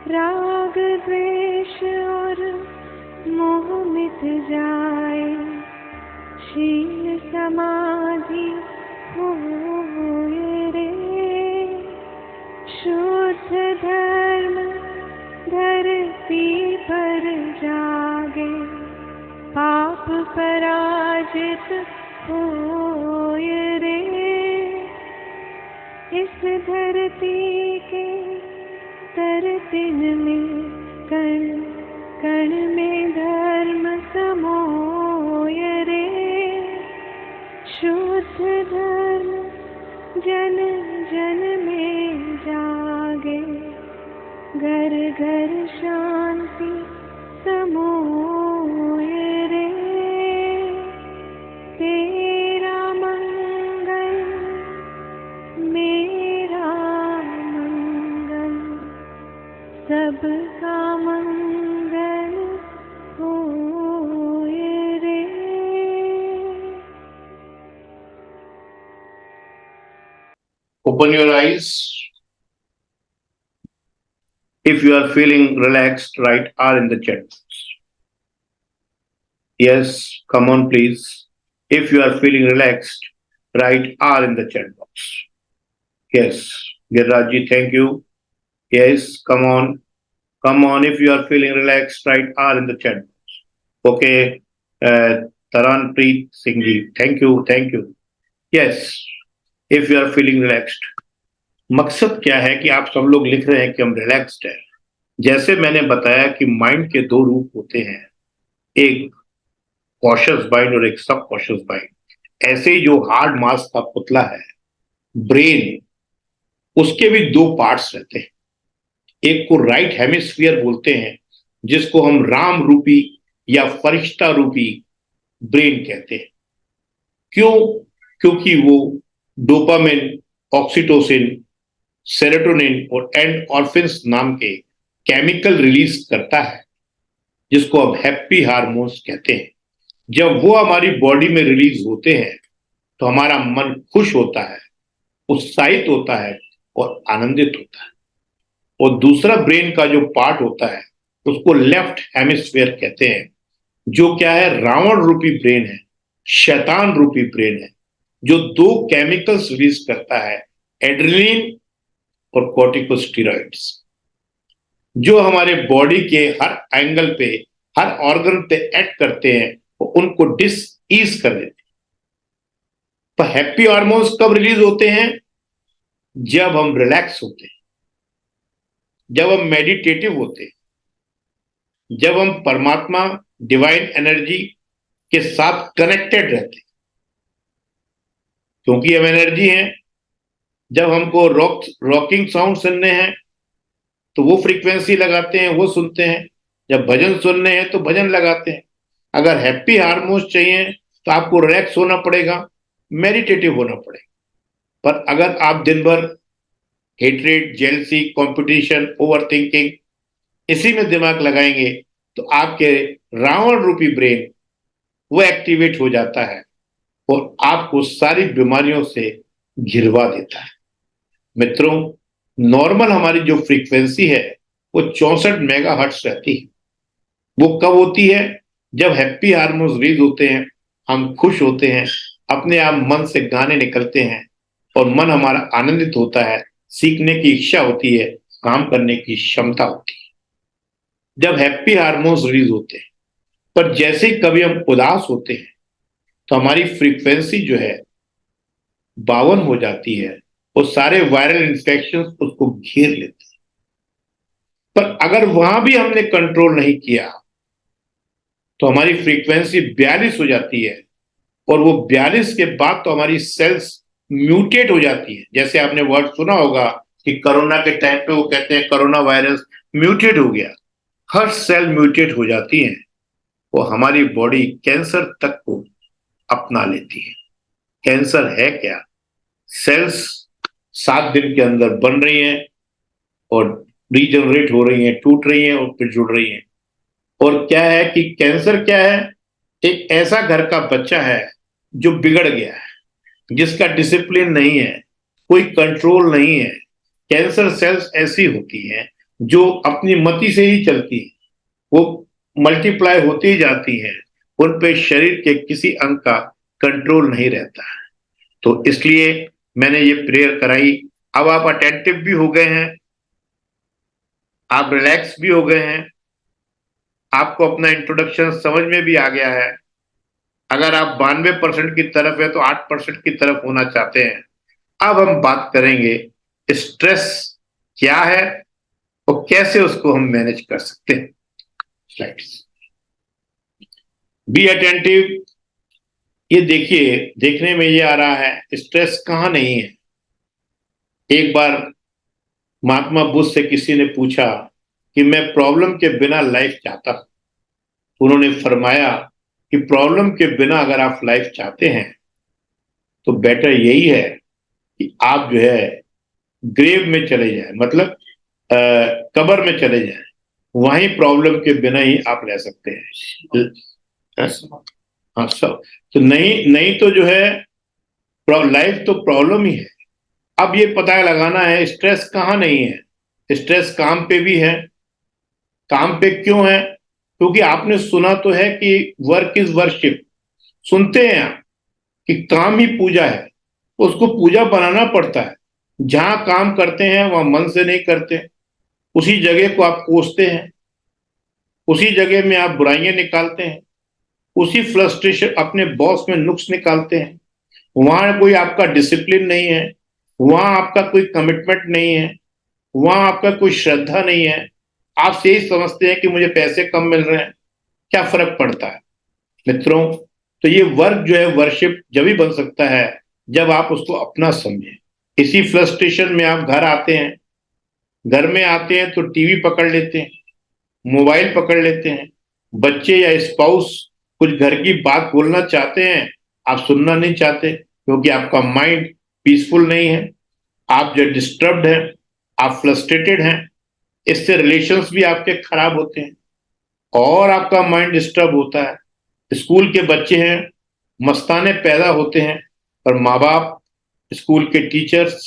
राग द्वेष और मोह मिट जाए, शील समाधि होए रे। शुद्ध धर्म धरती पर जागे, पाप पराजित होए रे। इस धरती के तरतिन में कण कण में धर्म समोए रे। शुद्ध धर्म जन जन में जागे, घर घर शांति समोए रे। तेरा मंगल मेरा मंगल, सबका मंगल होए रे। Open your eyes. If you are feeling relaxed, write R in the chat box. Yes, come on, please. If you are feeling relaxed, write R in the chat box. Yes, Girraji, thank you. Yes, come on. Come on, if you are feeling relaxed, write R in the chat box. Okay, Taranpreet Singh ji, thank you, thank you. Yes, if you are feeling relaxed. मकसद क्या है कि आप सब लोग लिख रहे हैं कि हम रिलैक्स्ड हैं। जैसे मैंने बताया कि माइंड के दो रूप होते हैं, एक कॉशियस माइंड और एक सब कॉशियस माइंड। ऐसे ही जो हार्ड मास का पुतला है ब्रेन, उसके भी दो पार्ट्स रहते हैं। एक को राइट हेमिस्फीयर बोलते हैं, जिसको हम राम रूपी या फरिश्ता रूपी ब्रेन कहते हैं। क्यों? क्योंकि वो डोपामिन, ऑक्सीटोसिन, सेरोटोनिन और एंडोर्फिन्स नाम के केमिकल रिलीज करता है, जिसको हम हैप्पी हार्मोन्स कहते हैं। जब वो हमारी बॉडी में रिलीज होते हैं तो हमारा मन खुश होता है, उत्साहित होता है और आनंदित होता है। और दूसरा ब्रेन का जो पार्ट होता है उसको लेफ्ट हेमिस्फीयर कहते हैं, जो क्या है, रावण रूपी ब्रेन है, शैतान रूपी ब्रेन है, जो दो केमिकल्स रिलीज करता है, एड्रेनलिन और कॉर्टिकोस्टेरॉइड्स, जो हमारे बॉडी के हर एंगल पे, हर ऑर्गन पे एक्ट करते हैं और उनको डिसईज कर देते हैं। तो हैप्पी हार्मोन्स कब रिलीज होते हैं? जब हम रिलैक्स होते हैं, जब हम मेडिटेटिव होते हैं, जब हम परमात्मा डिवाइन एनर्जी के साथ कनेक्टेड रहते हैं, क्योंकि हम एनर्जी हैं। जब हमको रॉकिंग साउंड सुनने हैं तो वो फ्रीक्वेंसी लगाते हैं, वो सुनते हैं। जब भजन सुनने हैं तो भजन लगाते हैं। अगर हैप्पी हार्मोन्स चाहिए तो आपको रिलैक्स होना पड़ेगा, मेडिटेटिव होना पड़ेगा। पर अगर आप दिन भर हेट्रेड, जेलसी, कंपटीशन, ओवरथिंकिंग इसी में दिमाग लगाएंगे तो आपके रावण रूपी ब्रेन वो एक्टिवेट हो जाता है और आपको सारी बीमारियों से घिरवा देता है। मित्रों, नॉर्मल हमारी जो फ्रीक्वेंसी है वो 64 मेगाहर्ट्ज रहती है। वो कब होती है? जब हैप्पी हार्मोन्स रिलीज होते हैं, हम खुश होते हैं, अपने आप मन से गाने निकलते हैं और मन हमारा आनंदित होता है, सीखने की इच्छा होती है, काम करने की क्षमता होती है, जब हैप्पी हार्मोन्स रिलीज होते हैं। पर जैसे ही कभी हम उदास होते हैं तो हमारी फ्रीक्वेंसी जो है 52 हो जाती है और सारे वायरल इंफेक्शन उसको घेर लेते हैं। पर अगर वहां भी हमने कंट्रोल नहीं किया तो हमारी फ्रीक्वेंसी 42 हो जाती है और वो 42 के बाद तो हमारी सेल्स म्यूटेट हो जाती है। जैसे आपने वर्ड सुना होगा कि कोरोना के टाइम पे वो कहते हैं कोरोना वायरस म्यूटेट हो गया। हर सेल म्यूटेट हो जाती है, वो हमारी बॉडी कैंसर तक को अपना लेती है। कैंसर है क्या? सेल्स 7 दिन के अंदर बन रही हैं और रीजनरेट हो रही हैं, टूट रही हैं और फिर जुड़ रही हैं। और क्या है कि कैंसर क्या है? एक ऐसा घर का बच्चा है जो बिगड़ गया है, जिसका डिसिप्लिन नहीं है, कोई कंट्रोल नहीं है। कैंसर सेल्स ऐसी होती हैं जो अपनी मति से ही चलती है, वो मल्टीप्लाई होती ही जाती हैं, उन पे शरीर के किसी अंग का कंट्रोल नहीं रहता है। तो इसलिए मैंने ये प्रेयर कराई। अब आप अटेंटिव भी हो गए हैं, आप रिलैक्स भी हो गए हैं, आपको अपना इंट्रोडक्शन समझ में भी आ गया है। अगर आप 92% की तरफ है तो 8% की तरफ होना चाहते हैं। अब हम बात करेंगे स्ट्रेस क्या है और कैसे उसको हम मैनेज कर सकते हैं। Slides, be attentive. ये देखिए, देखने में ये आ रहा है स्ट्रेस कहाँ नहीं है। एक बार महात्मा बुद्ध से किसी ने पूछा कि मैं प्रॉब्लम के बिना लाइफ चाहता हूं। उन्होंने फरमाया कि प्रॉब्लम के बिना अगर आप लाइफ चाहते हैं तो बेटर यही है कि आप जो है ग्रेव में चले जाएं, मतलब कब्र में चले जाएं, वहीं प्रॉब्लम के बिना ही आप रह सकते हैं। हाँ सब तो नहीं तो जो है लाइफ तो प्रॉब्लम ही है। अब ये पता लगाना है स्ट्रेस कहाँ नहीं है। स्ट्रेस काम पे भी है। काम पे क्यों है? क्योंकि आपने सुना तो है कि वर्क इज वर्शिप। सुनते हैं आप कि काम ही पूजा है, उसको पूजा बनाना पड़ता है। जहां काम करते हैं वहां मन से नहीं करते, उसी जगह को आप कोसते हैं, उसी जगह में आप बुराइयां निकालते हैं, उसी फ्रस्ट्रेशन अपने बॉस में नुक्स निकालते हैं। वहां कोई आपका डिसिप्लिन नहीं है, वहां आपका कोई कमिटमेंट नहीं है, वहां आपका कोई श्रद्धा नहीं है। आप यही समझते हैं कि मुझे पैसे कम मिल रहे हैं, क्या फर्क पड़ता है। मित्रों, तो ये वर्क जो है वर्शिप जब ही बन सकता है जब आप उसको अपना समझें। इसी फ्रस्ट्रेशन में आप घर आते हैं, घर में आते हैं तो टीवी पकड़ लेते हैं, मोबाइल पकड़ लेते हैं, बच्चे या स्पाउस कुछ घर की बात बोलना चाहते हैं, आप सुनना नहीं चाहते क्योंकि आपका माइंड पीसफुल नहीं है, आप जो डिस्टर्ब्ड हैं, आप फ्रस्ट्रेटेड हैं। इससे रिलेशंस भी आपके खराब होते हैं और आपका माइंड डिस्टर्ब होता है। स्कूल के बच्चे हैं, मस्ताने पैदा होते हैं, और माँ बाप, स्कूल के टीचर्स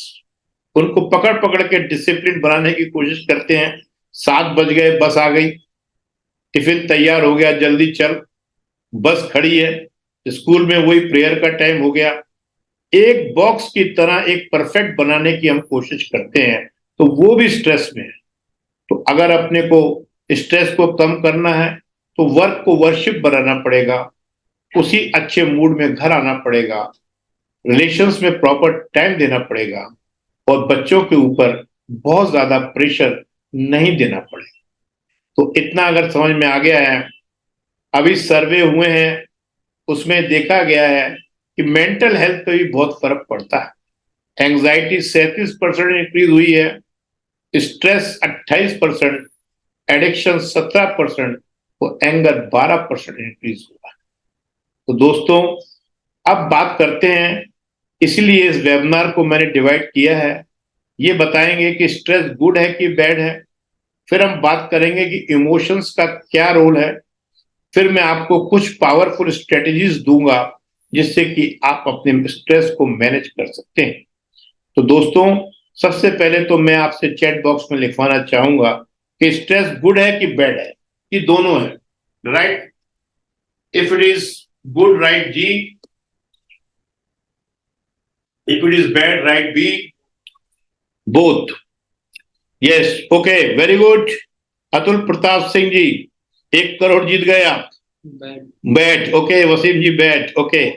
उनको पकड़ पकड़ के डिसिप्लिन बनाने की कोशिश करते हैं। 7 बज गए, बस आ गई, टिफिन तैयार हो गया, जल्दी चल, बस खड़ी है, स्कूल में वही प्रेयर का टाइम हो गया। एक बॉक्स की तरह एक परफेक्ट बनाने की हम कोशिश करते हैं, तो वो भी स्ट्रेस में है। तो अगर अपने को स्ट्रेस को कम करना है तो वर्क को वर्शिप बनाना पड़ेगा, उसी अच्छे मूड में घर आना पड़ेगा, रिलेशंस में प्रॉपर टाइम देना पड़ेगा और बच्चों के ऊपर बहुत ज्यादा प्रेशर नहीं देना पड़ेगा। तो इतना अगर समझ में आ गया है, अभी सर्वे हुए हैं उसमें देखा गया है कि मेंटल हेल्थ पे भी बहुत फर्क पड़ता है। एंग्जाइटी 37% इंक्रीज हुई है, स्ट्रेस 28%, एडिक्शन 17% और एंगर 12% इंक्रीज हुआ है। तो दोस्तों, अब बात करते हैं, इसलिए इस वेबिनार को मैंने डिवाइड किया है। ये बताएंगे कि स्ट्रेस गुड है कि बैड है, फिर हम बात करेंगे कि इमोशंस का क्या रोल है, फिर मैं आपको कुछ पावरफुल स्ट्रेटजीज दूंगा जिससे कि आप अपने स्ट्रेस को मैनेज कर सकते हैं। तो दोस्तों, सबसे पहले तो मैं आपसे चैट बॉक्स में लिखवाना चाहूंगा कि स्ट्रेस गुड है कि बैड है। ये दोनों है, right? If it is good, right G, if it is bad, right B, both. Yes, okay, very good. Atul Pratap Singh ji 1 crore जीत गए आप। Bad, okay. Wasim ji bad, okay.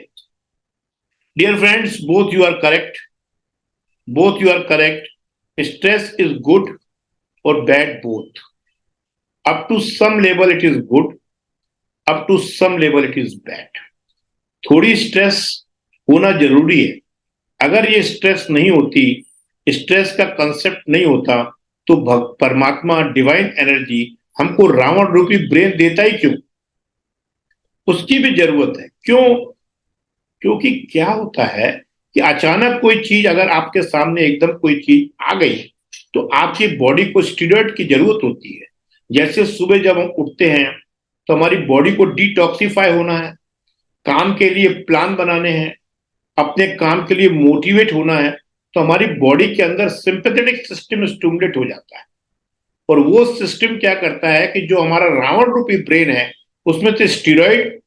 Dear friends, both you are correct, both you are correct. Stress is good or bad, both. Up to some level it is good, up to some level it is bad. थोड़ी स्ट्रेस होना जरूरी है। अगर ये स्ट्रेस नहीं होती, स्ट्रेस का कंसेप्ट नहीं होता, तो परमात्मा डिवाइन एनर्जी हमको रावण रूपी ब्रेन देता ही क्यों? उसकी भी जरूरत है। क्यों? क्योंकि क्या होता है कि अचानक कोई चीज अगर आपके सामने एकदम कोई चीज आ गई तो आपकी बॉडी को स्टीरॉयड की जरूरत होती है। जैसे सुबह जब हम उठते हैं तो हमारी बॉडी को डिटॉक्सिफाई होना है, काम के लिए प्लान बनाने हैं, अपने काम के लिए मोटिवेट होना है, तो हमारी बॉडी के अंदर सिंपैथेटिक सिस्टम स्टिमुलेट हो जाता है। और वो सिस्टम क्या करता है कि जो हमारा रावण रूपी ब्रेन है उसमें से स्टीरॉइड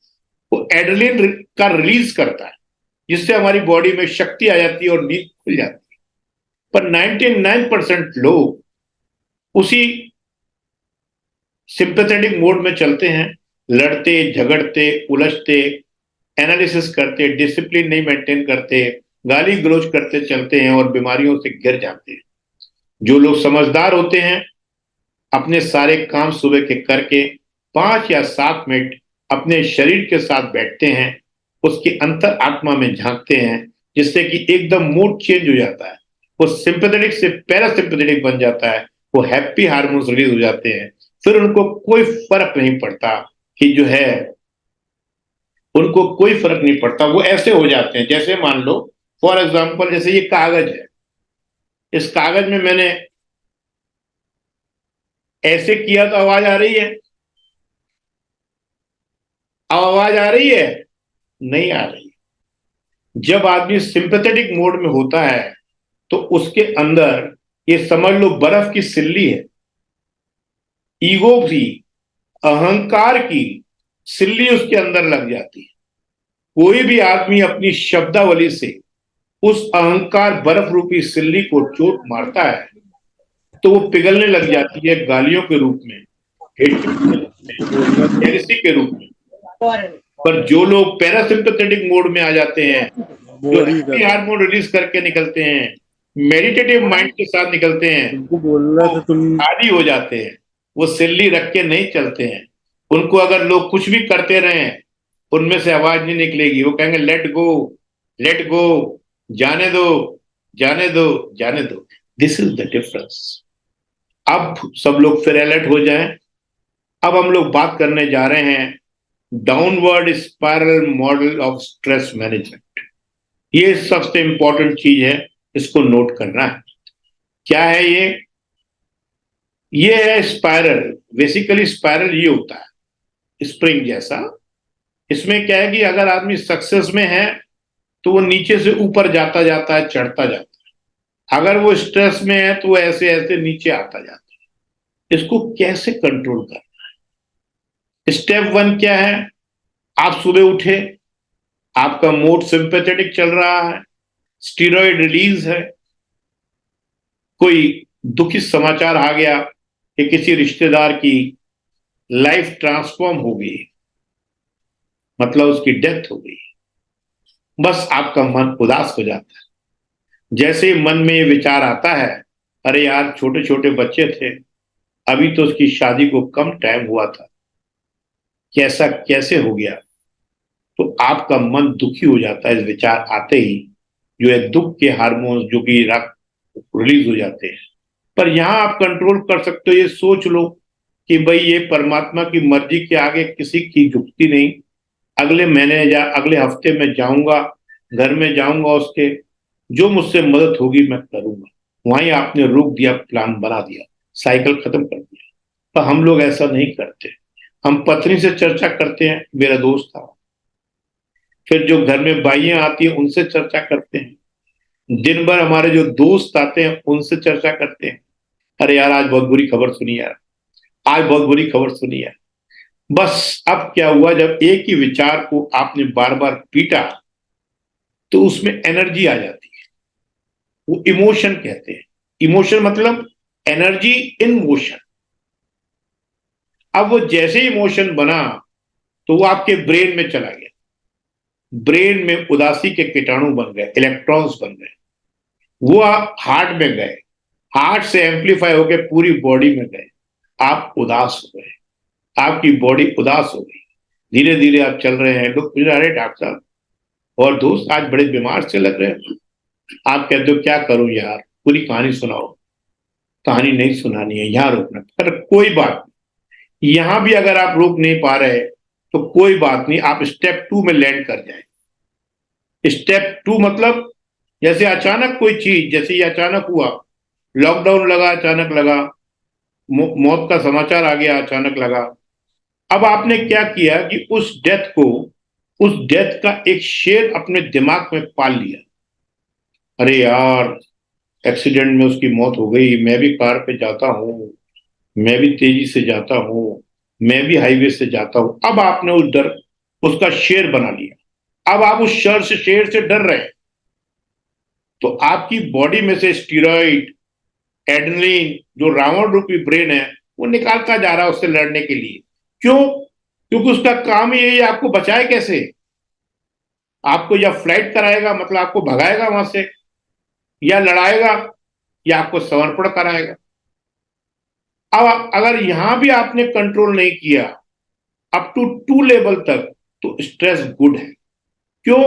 को एड्रेनलिन का रिलीज करता है, जिससे हमारी बॉडी में शक्ति आ जाती है और नींद खुल जाती है। पर 99% लोग उसी सिंपैथेटिक मोड में चलते हैं, लड़ते झगड़ते उलझते, एनालिसिस करते, डिसिप्लिन नहीं मेंटेन करते, गाली गलौज करते चलते हैं और बीमारियों से घिर जाते हैं। जो लोग समझदार होते हैं अपने सारे काम सुबह के करके 5 या 7 मिनट अपने शरीर के साथ बैठते हैं, उसकी अंतर आत्मा में झांकते हैं, जिससे कि एकदम मूड चेंज हो जाता है, वो सिंपैथेटिक से पैरासिम्पैथेटिक बन जाता है, वो हैप्पी हार्मोन्स रिलीज हो जाते हैं। फिर उनको कोई फर्क नहीं पड़ता कि जो है, उनको कोई फर्क नहीं पड़ता, वो ऐसे हो जाते हैं जैसे मान लो फॉर एग्जाम्पल जैसे ये कागज है, इस कागज में मैंने ऐसे किया तो आवाज आ रही है, अब आवाज आ रही है? नहीं आ रही। जब आदमी सिंपैथेटिक मोड में होता है तो उसके अंदर ये समझ लो बर्फ की सिल्ली है, ईगो की, अहंकार की सिल्ली उसके अंदर लग जाती है। कोई भी आदमी अपनी शब्दावली से उस अहंकार बर्फ रूपी सिल्ली को चोट मारता है तो वो पिघलने लग जाती है गालियों के रूप में, हेरेसी के रूप में। पर जो लोग पैरासिम्पैथेटिक मोड में आ जाते हैं, जो हैप्पी हार्मोन रिलीज करके निकलते हैं, मेडिटेटिव माइंड के साथ निकलते हैं, आदी हो जाते हैं, वो सिल्ली रख के नहीं चलते हैं। उनको अगर लोग कुछ भी करते रहे उनमें से आवाज नहीं निकलेगी, वो कहेंगे लेट गो, जाने दो, जाने दो, जाने दो। This is the difference. अब सब लोग फिर अलर्ट हो जाएं। अब हम लोग बात करने जा रहे हैं downward spiral model of stress management. ये सबसे इंपॉर्टेंट चीज है, इसको नोट करना है। क्या है ये है स्पाइरल। बेसिकली स्पाइरल ये होता है स्प्रिंग जैसा। इसमें क्या है कि अगर आदमी सक्सेस में है तो वो नीचे से ऊपर जाता जाता है, चढ़ता जाता है। अगर वो स्ट्रेस में है तो वो ऐसे ऐसे नीचे आता जाता है। इसको कैसे कंट्रोल करना है? स्टेप 1 क्या है? आप सुबह उठे, आपका मूड सिंपैथेटिक चल रहा है, स्टीरॉइड रिलीज है, कोई दुखी समाचार आ गया कि किसी रिश्तेदार की लाइफ ट्रांसफॉर्म हो गई, मतलब उसकी डेथ हो गई, बस आपका मन उदास हो जाता है। जैसे ही मन में ये विचार आता है, अरे यार छोटे छोटे बच्चे थे, अभी तो उसकी शादी को कम टाइम हुआ था, कैसा कैसे हो गया, तो आपका मन दुखी हो जाता है। इस विचार आते ही जो है दुख के हार्मोन्स जो कि रिलीज हो जाते हैं। पर यहां आप कंट्रोल कर सकते हो, ये सोच लो कि भाई ये परमात्मा की मर्जी के आगे किसी की झुकती नहीं। अगले महीने या अगले हफ्ते में जाऊंगा, घर में जाऊंगा, उसके जो मुझसे मदद होगी मैं करूंगा। वहीं आपने रोक दिया, प्लान बना दिया, साइकिल खत्म कर दिया। पर हम लोग ऐसा नहीं करते। हम पत्नी से चर्चा करते हैं, मेरा दोस्त था, फिर जो घर में बाइयां आती हैं उनसे चर्चा करते हैं, दिन भर हमारे जो दोस्त आते हैं उनसे चर्चा करते हैं, अरे यार आज बहुत बुरी खबर सुनी यार, आज बहुत बुरी खबर सुनी यार। बस अब क्या हुआ, जब एक ही विचार को आपने बार बार पीटा तो उसमें एनर्जी आ जाती है, वो इमोशन कहते हैं। इमोशन मतलब एनर्जी इन मोशन। अब वो जैसे इमोशन बना तो वो आपके ब्रेन में चला गया, ब्रेन में उदासी के कीटाणु बन गए, इलेक्ट्रॉन्स बन गए, वो हार्ट में गए, हार्ट से एम्पलीफाई होकर पूरी बॉडी में गए, आप उदास हो गए, आपकी बॉडी उदास हो गई। धीरे धीरे आप चल रहे हैं, लोग पूछ रहे डॉक्टर साहब और दोस्त आज बड़े बीमार से लग रहे हैं। आप कहते हो क्या करूं यार, पूरी कहानी सुनाओ। कहानी नहीं सुनानी है, यहां रोकना। पर कोई बात नहीं, यहां भी अगर आप रोक नहीं पा रहे तो कोई बात नहीं, आप स्टेप 2 में लैंड कर जाए। स्टेप 2 मतलब जैसे अचानक कोई चीज, जैसे ये अचानक हुआ, लॉकडाउन लगा, अचानक लगा, मौत का समाचार आ गया, अचानक लगा। अब आपने क्या किया कि उस डेथ का एक शेर अपने दिमाग में पाल लिया। अरे यार एक्सीडेंट में उसकी मौत हो गई, मैं भी कार पे जाता हूँ, मैं भी तेजी से जाता हूँ, मैं भी हाईवे से जाता हूँ। अब आपने उस डर उसका शेर बना लिया, अब आप उस शेर से डर रहे हैं, तो आपकी बॉडी में से स्टीरॉइड, एड्रेनलिन, जो रावण रूपी ब्रेन है, वो निकालता जा रहा है उससे लड़ने के लिए। क्यों? क्योंकि उसका काम ही यही है, आपको बचाए कैसे। आपको या फ्लाइट कराएगा, मतलब आपको भगाएगा वहां से, या लड़ाएगा, या आपको समर्पण कराएगा। अब अगर यहां भी आपने कंट्रोल नहीं किया अप टू 2 लेवल तक, तो स्ट्रेस गुड है। क्यों?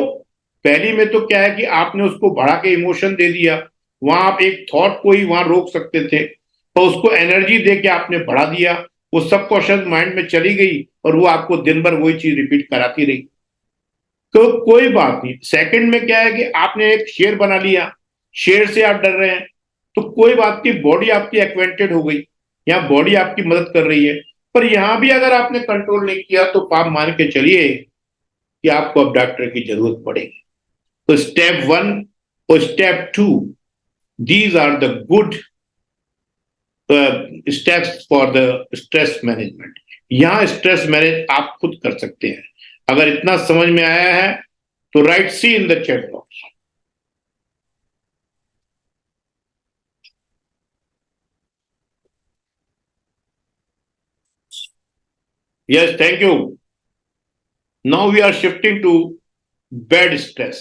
पहली में तो क्या है कि आपने उसको बढ़ा के इमोशन दे दिया, वहां आप एक थॉट को ही वहां रोक सकते थे, तो उसको एनर्जी दे के आपने बढ़ा दिया, वो सबकॉन्शियस माइंड में चली गई और वो आपको दिन भर वही चीज रिपीट कराती रही। तो कोई बात नहीं। सेकंड में क्या है कि आपने एक शेर बना लिया, शेर से आप डर रहे हैं, तो कोई बात नहीं, बॉडी आपकी एक्वेंटेड हो गई, यहाँ बॉडी आपकी मदद कर रही है। पर यहां भी अगर आपने कंट्रोल नहीं किया तो आप मान के चलिए कि आपको अब डॉक्टर की जरूरत पड़ेगी। तो स्टेप 1 और step 2, these are the good steps for the stress management. यहां स्ट्रेस मैनेज आप खुद कर सकते हैं। अगर इतना समझ में आया है तो write see in the chat box. Yes, thank you. Now we are shifting to bad stress.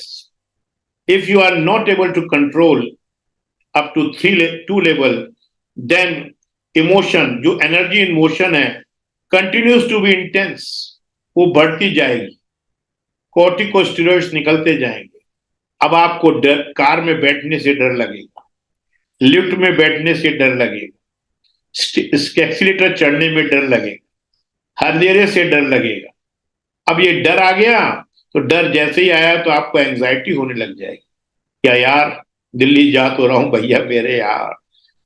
If you are not able to control up to 2 level, then emotion, जो energy in motion है, continues to be intense. वो बढ़ती जाएगी, कॉर्टिकोस्टेरॉइड्स निकलते जाएंगे। अब आपको डर, कार में बैठने से डर लगेगा, लिफ्ट में बैठने से डर लगेगा, एक्सीलेटर चढ़ने में डर लगेगा, अंधेरे से डर लगेगा। अब ये डर आ गया, तो डर जैसे ही आया तो आपको एंजाइटी होने लग जाएगी। क्या यार, दिल्ली जा तो रहा हूं भैया मेरे, यार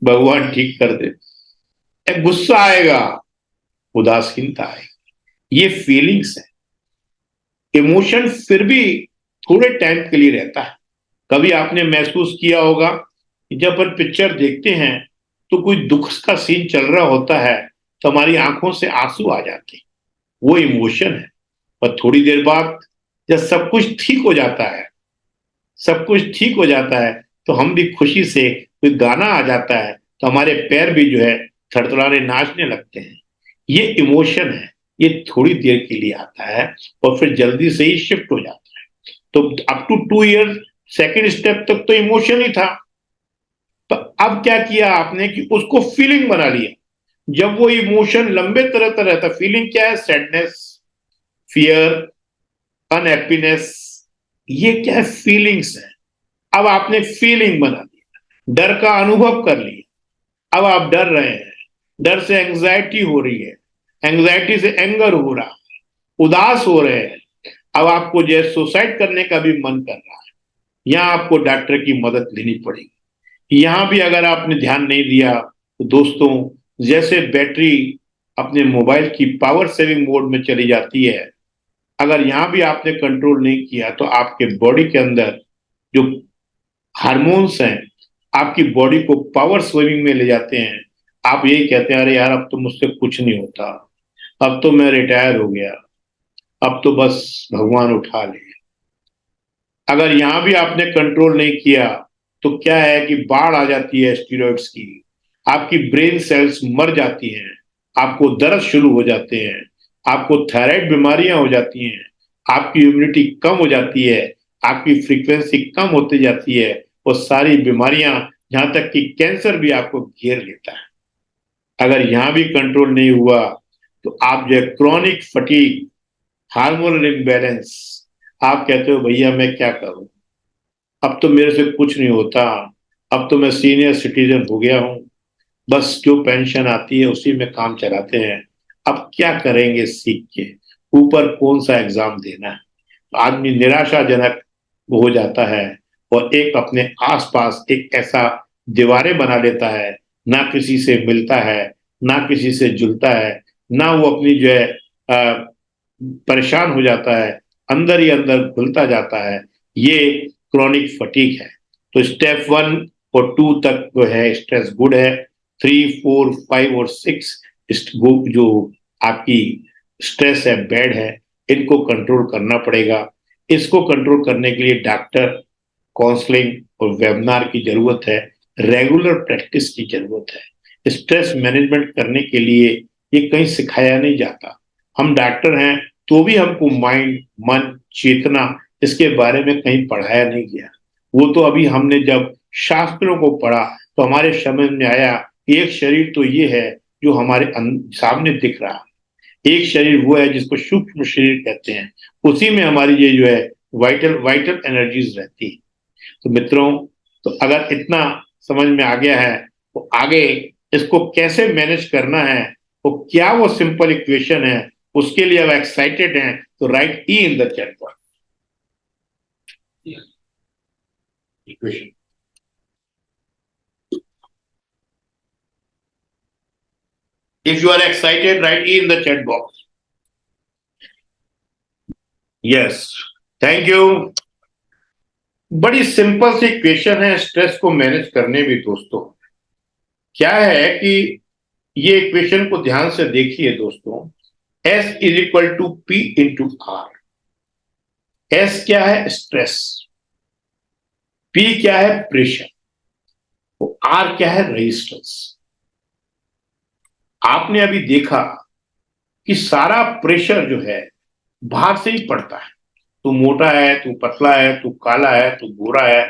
भगवान ठीक कर दे। एक गुस्सा आएगा, उदासीनता आएगी, ये फीलिंग्स है। इमोशन फिर भी थोड़े टाइम के लिए रहता है। कभी आपने महसूस किया होगा कि जब अपन पिक्चर देखते हैं तो कोई दुख का सीन चल रहा होता है तो हमारी आंखों से आंसू आ जाते हैं, वो इमोशन है। और थोड़ी देर बाद जब सब कुछ ठीक हो जाता है, सब कुछ ठीक हो जाता है, तो हम भी खुशी से, कोई गाना आ जाता है तो हमारे पैर भी जो है थरथराने, नाचने लगते हैं। ये इमोशन है, ये थोड़ी देर के लिए आता है और फिर जल्दी से ही शिफ्ट हो जाता है। तो up to 2 year second step तक तो इमोशन ही था। तो अब क्या किया आपने कि उसको फीलिंग बना लिया। जब वो इमोशन लंबे तरह तक रहता, फीलिंग क्या है? सैडनेस, फियर, अनहैप्पीनेस, ये क्या है? फीलिंग्स है। अब आपने फीलिंग बना लिया, डर का अनुभव कर लिया। अब आप डर रहे हैं, डर से एंग्जाइटी हो रही है, एंग्जाइटी से एंगर हो रहा है, उदास हो रहे हैं। अब आपको जो है सुसाइड करने का भी मन कर रहा है। यहां आपको डॉक्टर की मदद लेनी पड़ेगी। यहां भी अगर आपने ध्यान नहीं दिया तो दोस्तों, जैसे बैटरी अपने मोबाइल की पावर सेविंग मोड में चली जाती है, अगर यहां भी आपने कंट्रोल नहीं किया तो आपके बॉडी के अंदर जो हार्मोन्स हैं आपकी बॉडी को पावर सेविंग में ले जाते हैं। आप यही कहते हैं, अरे यार अब तो मुझसे कुछ नहीं होता, अब तो मैं रिटायर हो गया, अब तो बस भगवान उठा ले। अगर यहां भी आपने कंट्रोल नहीं किया तो क्या है कि बाढ़ आ जाती है स्टीरॉइड्स की, आपकी ब्रेन सेल्स मर जाती हैं, आपको दर्द शुरू हो जाते हैं, आपको थायराइड बीमारियां हो जाती हैं, आपकी इम्यूनिटी कम हो जाती है, आपकी फ्रीक्वेंसी कम होती जाती है, और सारी बीमारियां, यहां तक कि कैंसर भी आपको घेर लेता है। अगर यहां भी कंट्रोल नहीं हुआ तो आप जो है क्रॉनिक फटीग, हार्मोनल इम्बैलेंस, आप कहते हो भैया मैं क्या करूं, अब तो मेरे से कुछ नहीं होता, अब तो मैं सीनियर सिटीजन हो गया हूं, बस जो पेंशन आती है उसी में काम चलाते हैं, अब क्या करेंगे सीख के, ऊपर कौन सा एग्जाम देना है। आदमी निराशाजनक हो जाता है और एक अपने आसपास एक ऐसा दीवारें बना लेता है, ना किसी से मिलता है, ना किसी से जुलता है, ना वो अपनी जो है परेशान हो जाता है, अंदर ही अंदर घुलता जाता है। ये क्रॉनिक फटीग है। तो स्टेप 1 और 2 तक जो है स्ट्रेस गुड है। 3, 4, 5 और 6 जो आपकी स्ट्रेस है, बैड है, इनको कंट्रोल करना पड़ेगा। इसको कंट्रोल करने के लिए डॉक्टर, काउंसलिंग और वेबिनार की जरूरत है, रेगुलर प्रैक्टिस की जरूरत है। स्ट्रेस मैनेजमेंट करने के लिए ये कहीं सिखाया नहीं जाता। हम डॉक्टर हैं तो भी हमको माइंड, मन, चेतना इसके बारे में कहीं पढ़ाया नहीं गया। वो तो अभी हमने जब शास्त्रों को पढ़ा तो हमारे समझ में आया कि एक शरीर तो ये है जो हमारे सामने दिख रहा है, एक शरीर वो है जिसको सूक्ष्म शरीर कहते हैं, उसी में हमारी ये जो है वाइटल वाइटल एनर्जीज रहती है। तो मित्रों, तो अगर इतना समझ में आ गया है तो आगे इसको कैसे मैनेज करना है, तो क्या वो सिंपल इक्वेशन है, उसके लिए अब एक्साइटेड हैं तो right E in the chat box equation. If you are excited, write E in the chat box. Yes, thank you. बड़ी सिंपल सी इक्वेशन है स्ट्रेस को मैनेज करने भी दोस्तों। क्या है कि ये इक्वेशन को ध्यान से देखिए दोस्तों। S is equal to P into R. S क्या है? स्ट्रेस। P क्या है? प्रेशर। तो R क्या है? रेजिस्टेंस। आपने अभी देखा कि सारा प्रेशर जो है बाहर से ही पड़ता है। तू मोटा है, तू पतला है, तू काला है, तू गोरा है,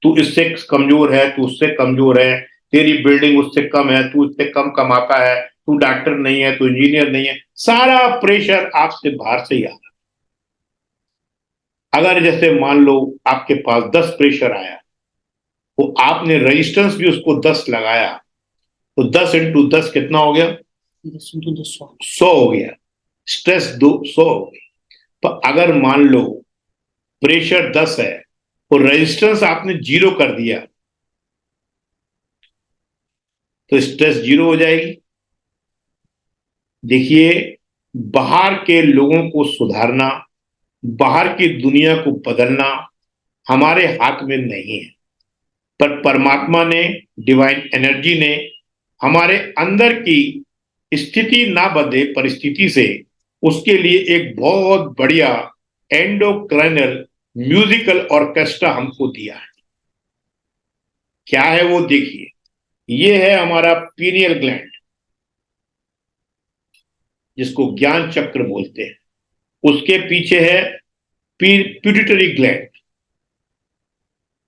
तू इससे कमजोर है, तू उससे कमजोर है, तेरी बिल्डिंग उससे कम है, तू उससे कम कमाता है, तू डॉक्टर नहीं है, तू इंजीनियर नहीं है, सारा प्रेशर आपसे बाहर से ही आ रहा है। अगर जैसे मान लो आपके पास 10 प्रेशर आया तो आपने रेजिस्टेंस भी उसको 10 लगाया, तो 10 इंटू 10 कितना हो गया? 100 हो गया। स्ट्रेस 200 हो गई। पर अगर मान लो प्रेशर 10 है और रेजिस्टेंस आपने 0 कर दिया तो स्ट्रेस 0 हो जाएगी। देखिए, बाहर के लोगों को सुधारना, बाहर की दुनिया को बदलना हमारे हाथ में नहीं है, पर परमात्मा ने, डिवाइन एनर्जी ने हमारे अंदर की स्थिति ना बदले परिस्थिति से, उसके लिए एक बहुत बढ़िया एंडोक्राइनल म्यूजिकल ऑर्केस्ट्रा हमको दिया है। क्या है वो? देखिए, ये है हमारा पीनियल ग्लैंड, जिसको ज्ञान चक्र बोलते हैं। उसके पीछे है पिट्यूटरी ग्लैंड,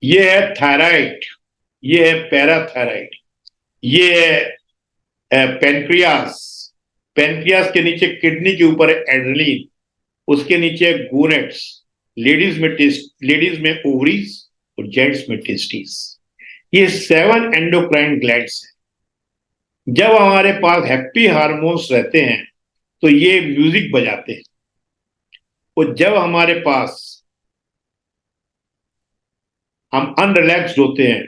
ये है थायराइड, ये है पैराथायराइड, ये है पेनक्रियास, पेनक्रियास के नीचे किडनी के ऊपर है एड्रेनलिन, उसके नीचे गोनेट्स, लेडीज में ओवरीज और जेंट्स में टेस्टिस। ये 7 एंडोक्राइन ग्लैंड्स हैं। जब हमारे पास हैप्पी हार्मोन्स रहते हैं तो ये म्यूजिक बजाते हैं, और जब हमारे पास हम अनरिलैक्स्ड होते हैं,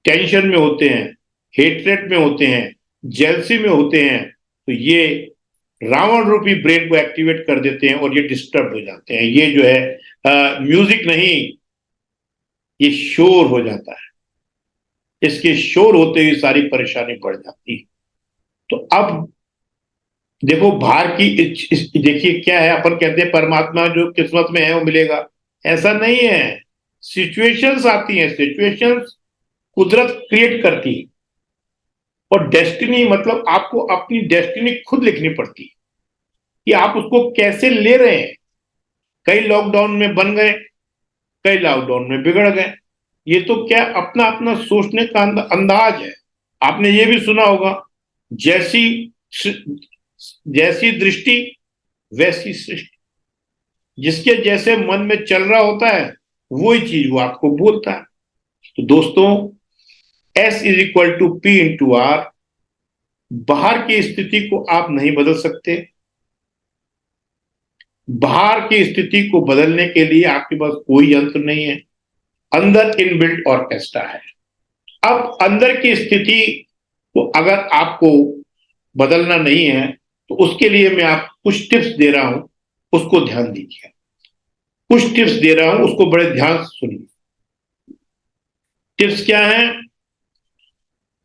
टेंशन में होते हैं, हेट्रेट में होते हैं, जेलसी में होते हैं, तो ये रावण रूपी ब्रेन को एक्टिवेट कर देते हैं और ये डिस्टर्ब हो जाते हैं। ये जो है म्यूजिक नहीं, ये शोर हो जाता है। इसके शोर होते ही सारी परेशानी बढ़ जाती है। तो अब देखो, बाहर की देखिए क्या है, अपन कहते हैं परमात्मा जो किस्मत में है वो मिलेगा, ऐसा नहीं है। सिचुएशंस आती हैं, सिचुएशंस कुदरत क्रिएट करती है, और डेस्टिनी मतलब आपको अपनी डेस्टिनी खुद लिखनी पड़ती है कि आप उसको कैसे ले रहे हैं। कई लॉकडाउन में बन गए, कई लॉकडाउन में बिगड़ गए। ये तो क्या अपना अपना सोचने का अंदाज है। आपने ये भी सुना होगा, जैसी दृष्टि वैसी सृष्टि। जिसके जैसे मन में चल रहा होता है वही चीज वो आपको बोलता है। तो दोस्तों, S is equal to P into R. बाहर की स्थिति को आप नहीं बदल सकते। बाहर की स्थिति को बदलने के लिए आपके पास कोई यंत्र नहीं है, अंदर इनबिल्ट ऑर्केस्ट्रा है। अब अंदर की स्थिति को अगर आपको बदलना नहीं है तो उसके लिए मैं आपको कुछ टिप्स दे रहा हूं, उसको ध्यान दीजिए। कुछ टिप्स दे रहा हूं, उसको बड़े ध्यान से सुनिए। टिप्स क्या है?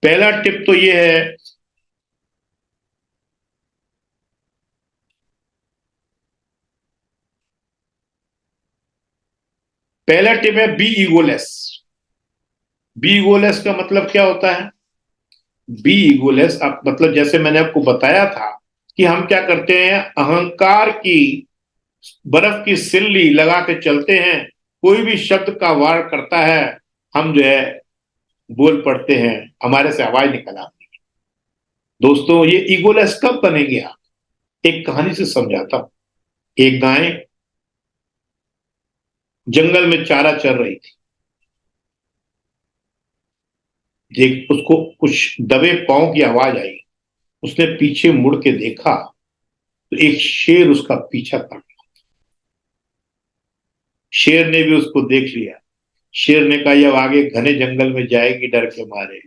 पहला टिप तो ये है, पहला टिप है बी ईगोलेस। बी ईगोलेस का मतलब क्या होता है? बी ईगोलेस मतलब जैसे मैंने आपको बताया था कि हम क्या करते हैं, अहंकार की बर्फ की सिल्ली लगा के चलते हैं। कोई भी शब्द का वार करता है, हम जो है बोल पड़ते हैं, हमारे से आवाज निकल आती है। दोस्तों, ये ईगोलेस कब बनेंगे आप? एक कहानी से समझाता हूं। एक गाय जंगल में चारा चर रही थी। देख, उसको कुछ दबे पांव की आवाज आई। उसने पीछे मुड़ के देखा तो एक शेर उसका पीछा कर रहा। शेर ने भी उसको देख लिया। शेर ने कहा, जब आगे घने जंगल में जाएगी डर के मारे,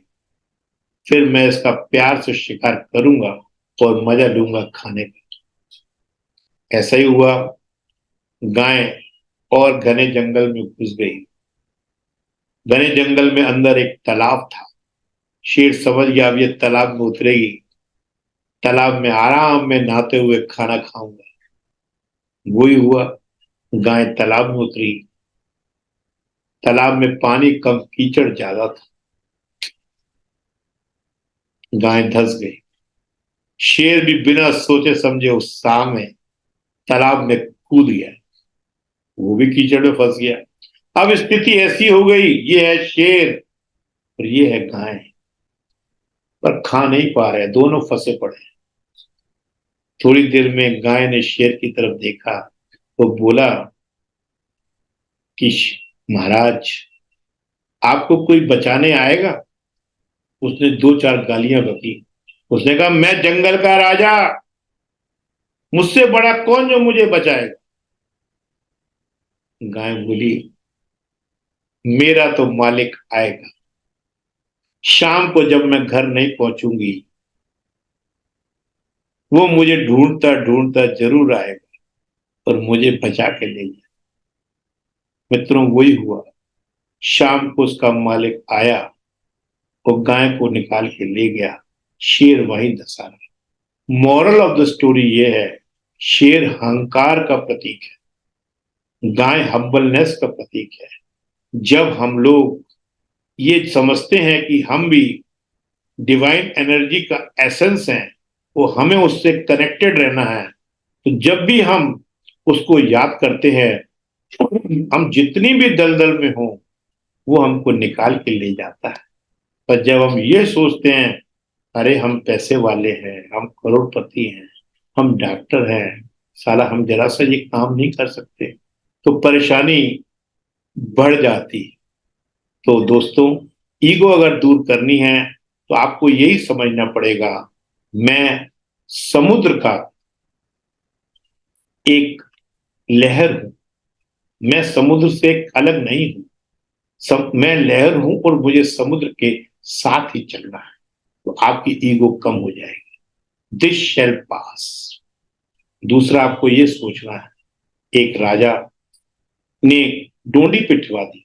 फिर मैं इसका प्यार से शिकार करूंगा और मजा लूंगा खाने का। ऐसा ही हुआ। गाय और घने जंगल में घुस गई। घने जंगल में अंदर एक तालाब था। शेर समझ गया अब ये तालाब में उतरेगी, तालाब में आराम में नहाते हुए खाना खाऊंगा। वही हुआ। गाय तालाब में उतरी। तालाब में पानी कम, कीचड़ ज्यादा था। गाय धंस गई। शेर भी बिना सोचे समझे उत्साह में तालाब में कूद गया। वो भी कीचड़ में फंस गया। अब स्थिति ऐसी हो गई, ये है शेर और ये है गाय, पर खा नहीं पा रहे, दोनों फंसे पड़े हैं। थोड़ी देर में गाय ने शेर की तरफ देखा तो बोला कि महाराज, आपको कोई बचाने आएगा? उसने दो चार गालियां बकी। उसने कहा, मैं जंगल का राजा, मुझसे बड़ा कौन जो मुझे बचाएगा? गाय बोली, मेरा तो मालिक आएगा। शाम को जब मैं घर नहीं पहुंचूंगी, वो मुझे ढूंढता ढूंढता जरूर आएगा और मुझे बचा के ले जाए। मित्रों, वही हुआ। शाम को उसका मालिक आया और गाय को निकाल के ले गया। शेर वहीं धंसा रहा। मॉरल ऑफ द स्टोरी ये है, शेर अहंकार का प्रतीक है, गाय हम्बलनेस का प्रतीक है। जब हम लोग ये समझते हैं कि हम भी डिवाइन एनर्जी का एसेंस हैं, वो हमें उससे कनेक्टेड रहना है, तो जब भी हम उसको याद करते हैं, हम जितनी भी दलदल में हो, वो हमको निकाल के ले जाता है। पर जब हम ये सोचते हैं, अरे हम पैसे वाले हैं, हम करोड़पति हैं, हम डॉक्टर हैं, साला हम जरा सा ये काम नहीं कर सकते, तो परेशानी बढ़ जाती। तो दोस्तों, ईगो अगर दूर करनी है तो आपको यही समझना पड़ेगा, मैं समुद्र का एक लहर हूं, मैं समुद्र से अलग नहीं हूं। मैं लहर हूं और मुझे समुद्र के साथ ही चलना है, तो आपकी ईगो कम हो जाएगी। दिस शैल पास। दूसरा, आपको ये सोचना है, एक राजा ने डोंडी पिटवा दी।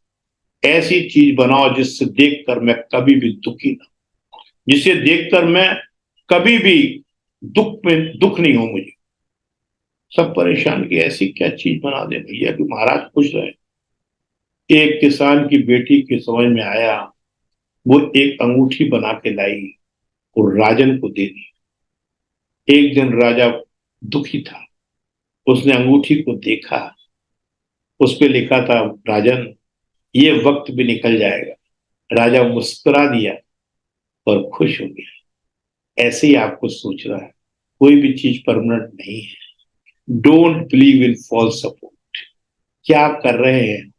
ऐसी चीज बनाओ जिससे देखकर मैं कभी भी दुखी ना, जिसे देखकर मैं कभी भी दुख नहीं हो मुझे। सब परेशान की ऐसी क्या चीज बना दे भैया कि महाराज खुश रहे। एक किसान की बेटी के समझ में आया, वो एक अंगूठी बना के लाई और राजन को दे दी। एक दिन राजा दुखी था, उसने अंगूठी को देखा, उस पे लिखा था, राजन ये वक्त भी निकल जाएगा। राजा मुस्कुरा दिया और खुश हो गया। ऐसे ही आपको सोचना है, कोई भी चीज परमानेंट नहीं है। Don't believe in false support. क्या कर रहे हैं,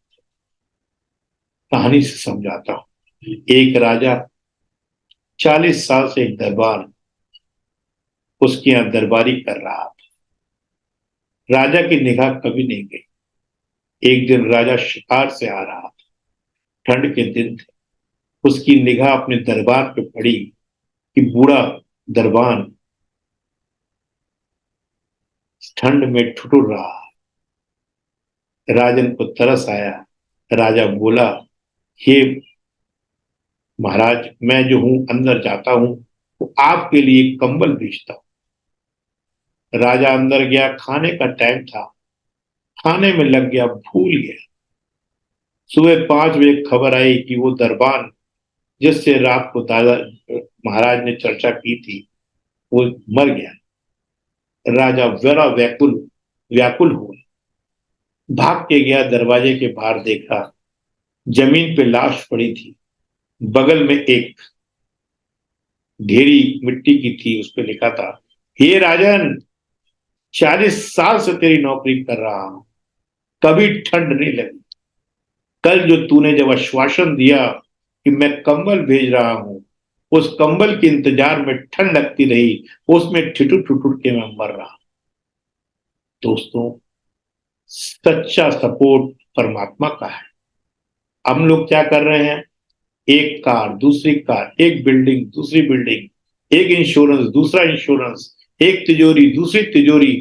कहानी से समझाता हूं। एक राजा 40 साल से एक दरबार उसके यहां दरबारी कर रहा था। राजा की निगाह कभी नहीं गई। एक दिन राजा शिकार से आ रहा था, ठंड के दिन थे। उसकी निगाह अपने दरबार पे पड़ी कि बूढ़ा दरबान ठंड में ठिठुर रहा। राजन को तरस आया। राजा बोला, हे महाराज मैं जो हूं अंदर जाता हूं तो आपके लिए कंबल बेचता हूं। राजा अंदर गया, खाने का टाइम था, खाने में लग गया, भूल गया। सुबह 5 बजे खबर आई कि वो दरबान जिससे रात को दादा महाराज ने चर्चा की थी वो मर गया। राजा बड़ा व्याकुल व्याकुल हुआ, भाग के गया, दरवाजे के बाहर देखा, जमीन पे लाश पड़ी थी, बगल में एक ढेरी मिट्टी की थी, उस पर लिखा था, हे राजन 40 साल से तेरी नौकरी कर रहा हूं, कभी ठंड नहीं लगी। कल जो तूने जब आश्वासन दिया कि मैं कंबल भेज रहा हूं, उस कंबल के इंतजार में ठंड लगती रही, उसमें ठिठुर ठुठुर के मैं मर रहा। दोस्तों, सच्चा सपोर्ट परमात्मा का है। हम लोग क्या कर रहे हैं, एक कार दूसरी कार, एक बिल्डिंग दूसरी बिल्डिंग, एक इंश्योरेंस दूसरा इंश्योरेंस, एक तिजोरी दूसरी तिजोरी,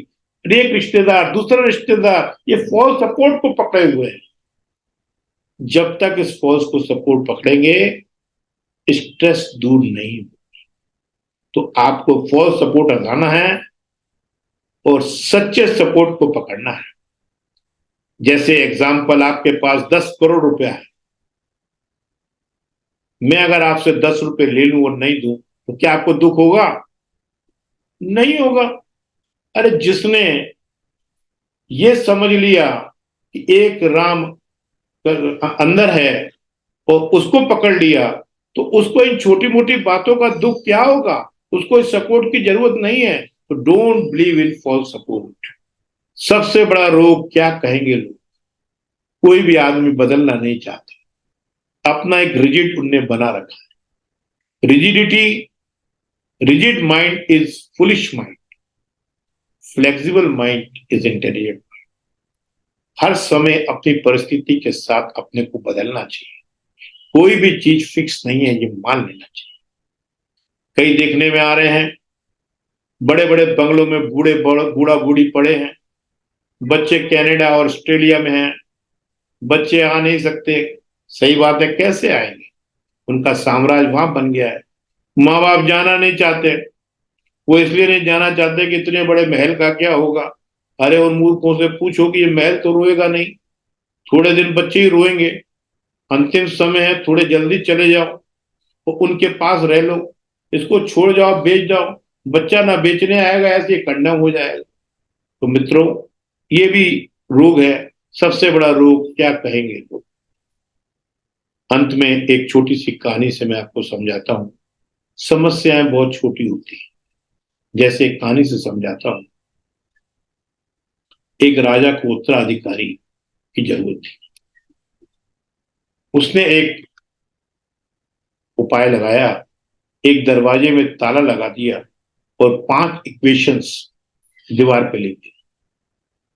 एक रिश्तेदार दूसरा रिश्तेदार, ये फॉल्स सपोर्ट को पकड़े हुए हैं। जब तक इस फॉल्स को सपोर्ट पकड़ेंगे स्ट्रेस दूर नहीं। तो आपको फॉल्स सपोर्ट हटाना है और सच्चे सपोर्ट को पकड़ना है। जैसे एग्जाम्पल, आपके पास 10 करोड़ रुपया है, मैं अगर आपसे 10 रुपए ले लूं और नहीं दूं तो क्या आपको दुख होगा? नहीं होगा। अरे जिसने ये समझ लिया कि एक राम अंदर है और उसको पकड़ लिया, तो उसको इन छोटी मोटी बातों का दुख क्या होगा, उसको इस सपोर्ट की जरूरत नहीं है। तो don't believe in false support. सबसे बड़ा रोग क्या कहेंगे लोग, कोई भी आदमी बदलना नहीं चाहता, अपना एक रिजिड उनने बना रखा है। Rigid mind is foolish mind, flexible mind is intelligent. हर समय अपनी परिस्थिति के साथ अपने को बदलना चाहिए। कोई भी चीज फिक्स नहीं है, ये मान लेना चाहिए। कई देखने में आ रहे हैं, बड़े बड़े बंगलों में बूढ़ा बूढ़ी पड़े हैं, बच्चे कनाडा और ऑस्ट्रेलिया में हैं, बच्चे आ नहीं सकते। सही बात है, कैसे आएंगे? उनका साम्राज्य वहां बन गया है। माँ बाप जाना नहीं चाहते, वो इसलिए नहीं जाना चाहते कि इतने बड़े महल का क्या होगा। अरे उन मूर्खों से पूछो कि ये महल तो रोएगा नहीं, थोड़े दिन बच्चे ही रोएंगे। अंतिम समय है, थोड़े जल्दी चले जाओ तो उनके पास रह लो, इसको छोड़ जाओ, बेच जाओ, बच्चा ना बेचने आएगा, ऐसे कंडम हो जाएगा। तो मित्रों, ये भी रोग है, सबसे बड़ा रोग क्या कहेंगे लोग। अंत में एक छोटी सी कहानी से मैं आपको समझाता हूं। समस्याएं बहुत छोटी होती हैं, जैसे एक कहानी से समझाता हूं। एक राजा को उत्तराधिकारी की जरूरत थी। उसने एक उपाय लगाया, एक दरवाजे में ताला लगा दिया और 5 इक्वेशंस दीवार पे लिख दी।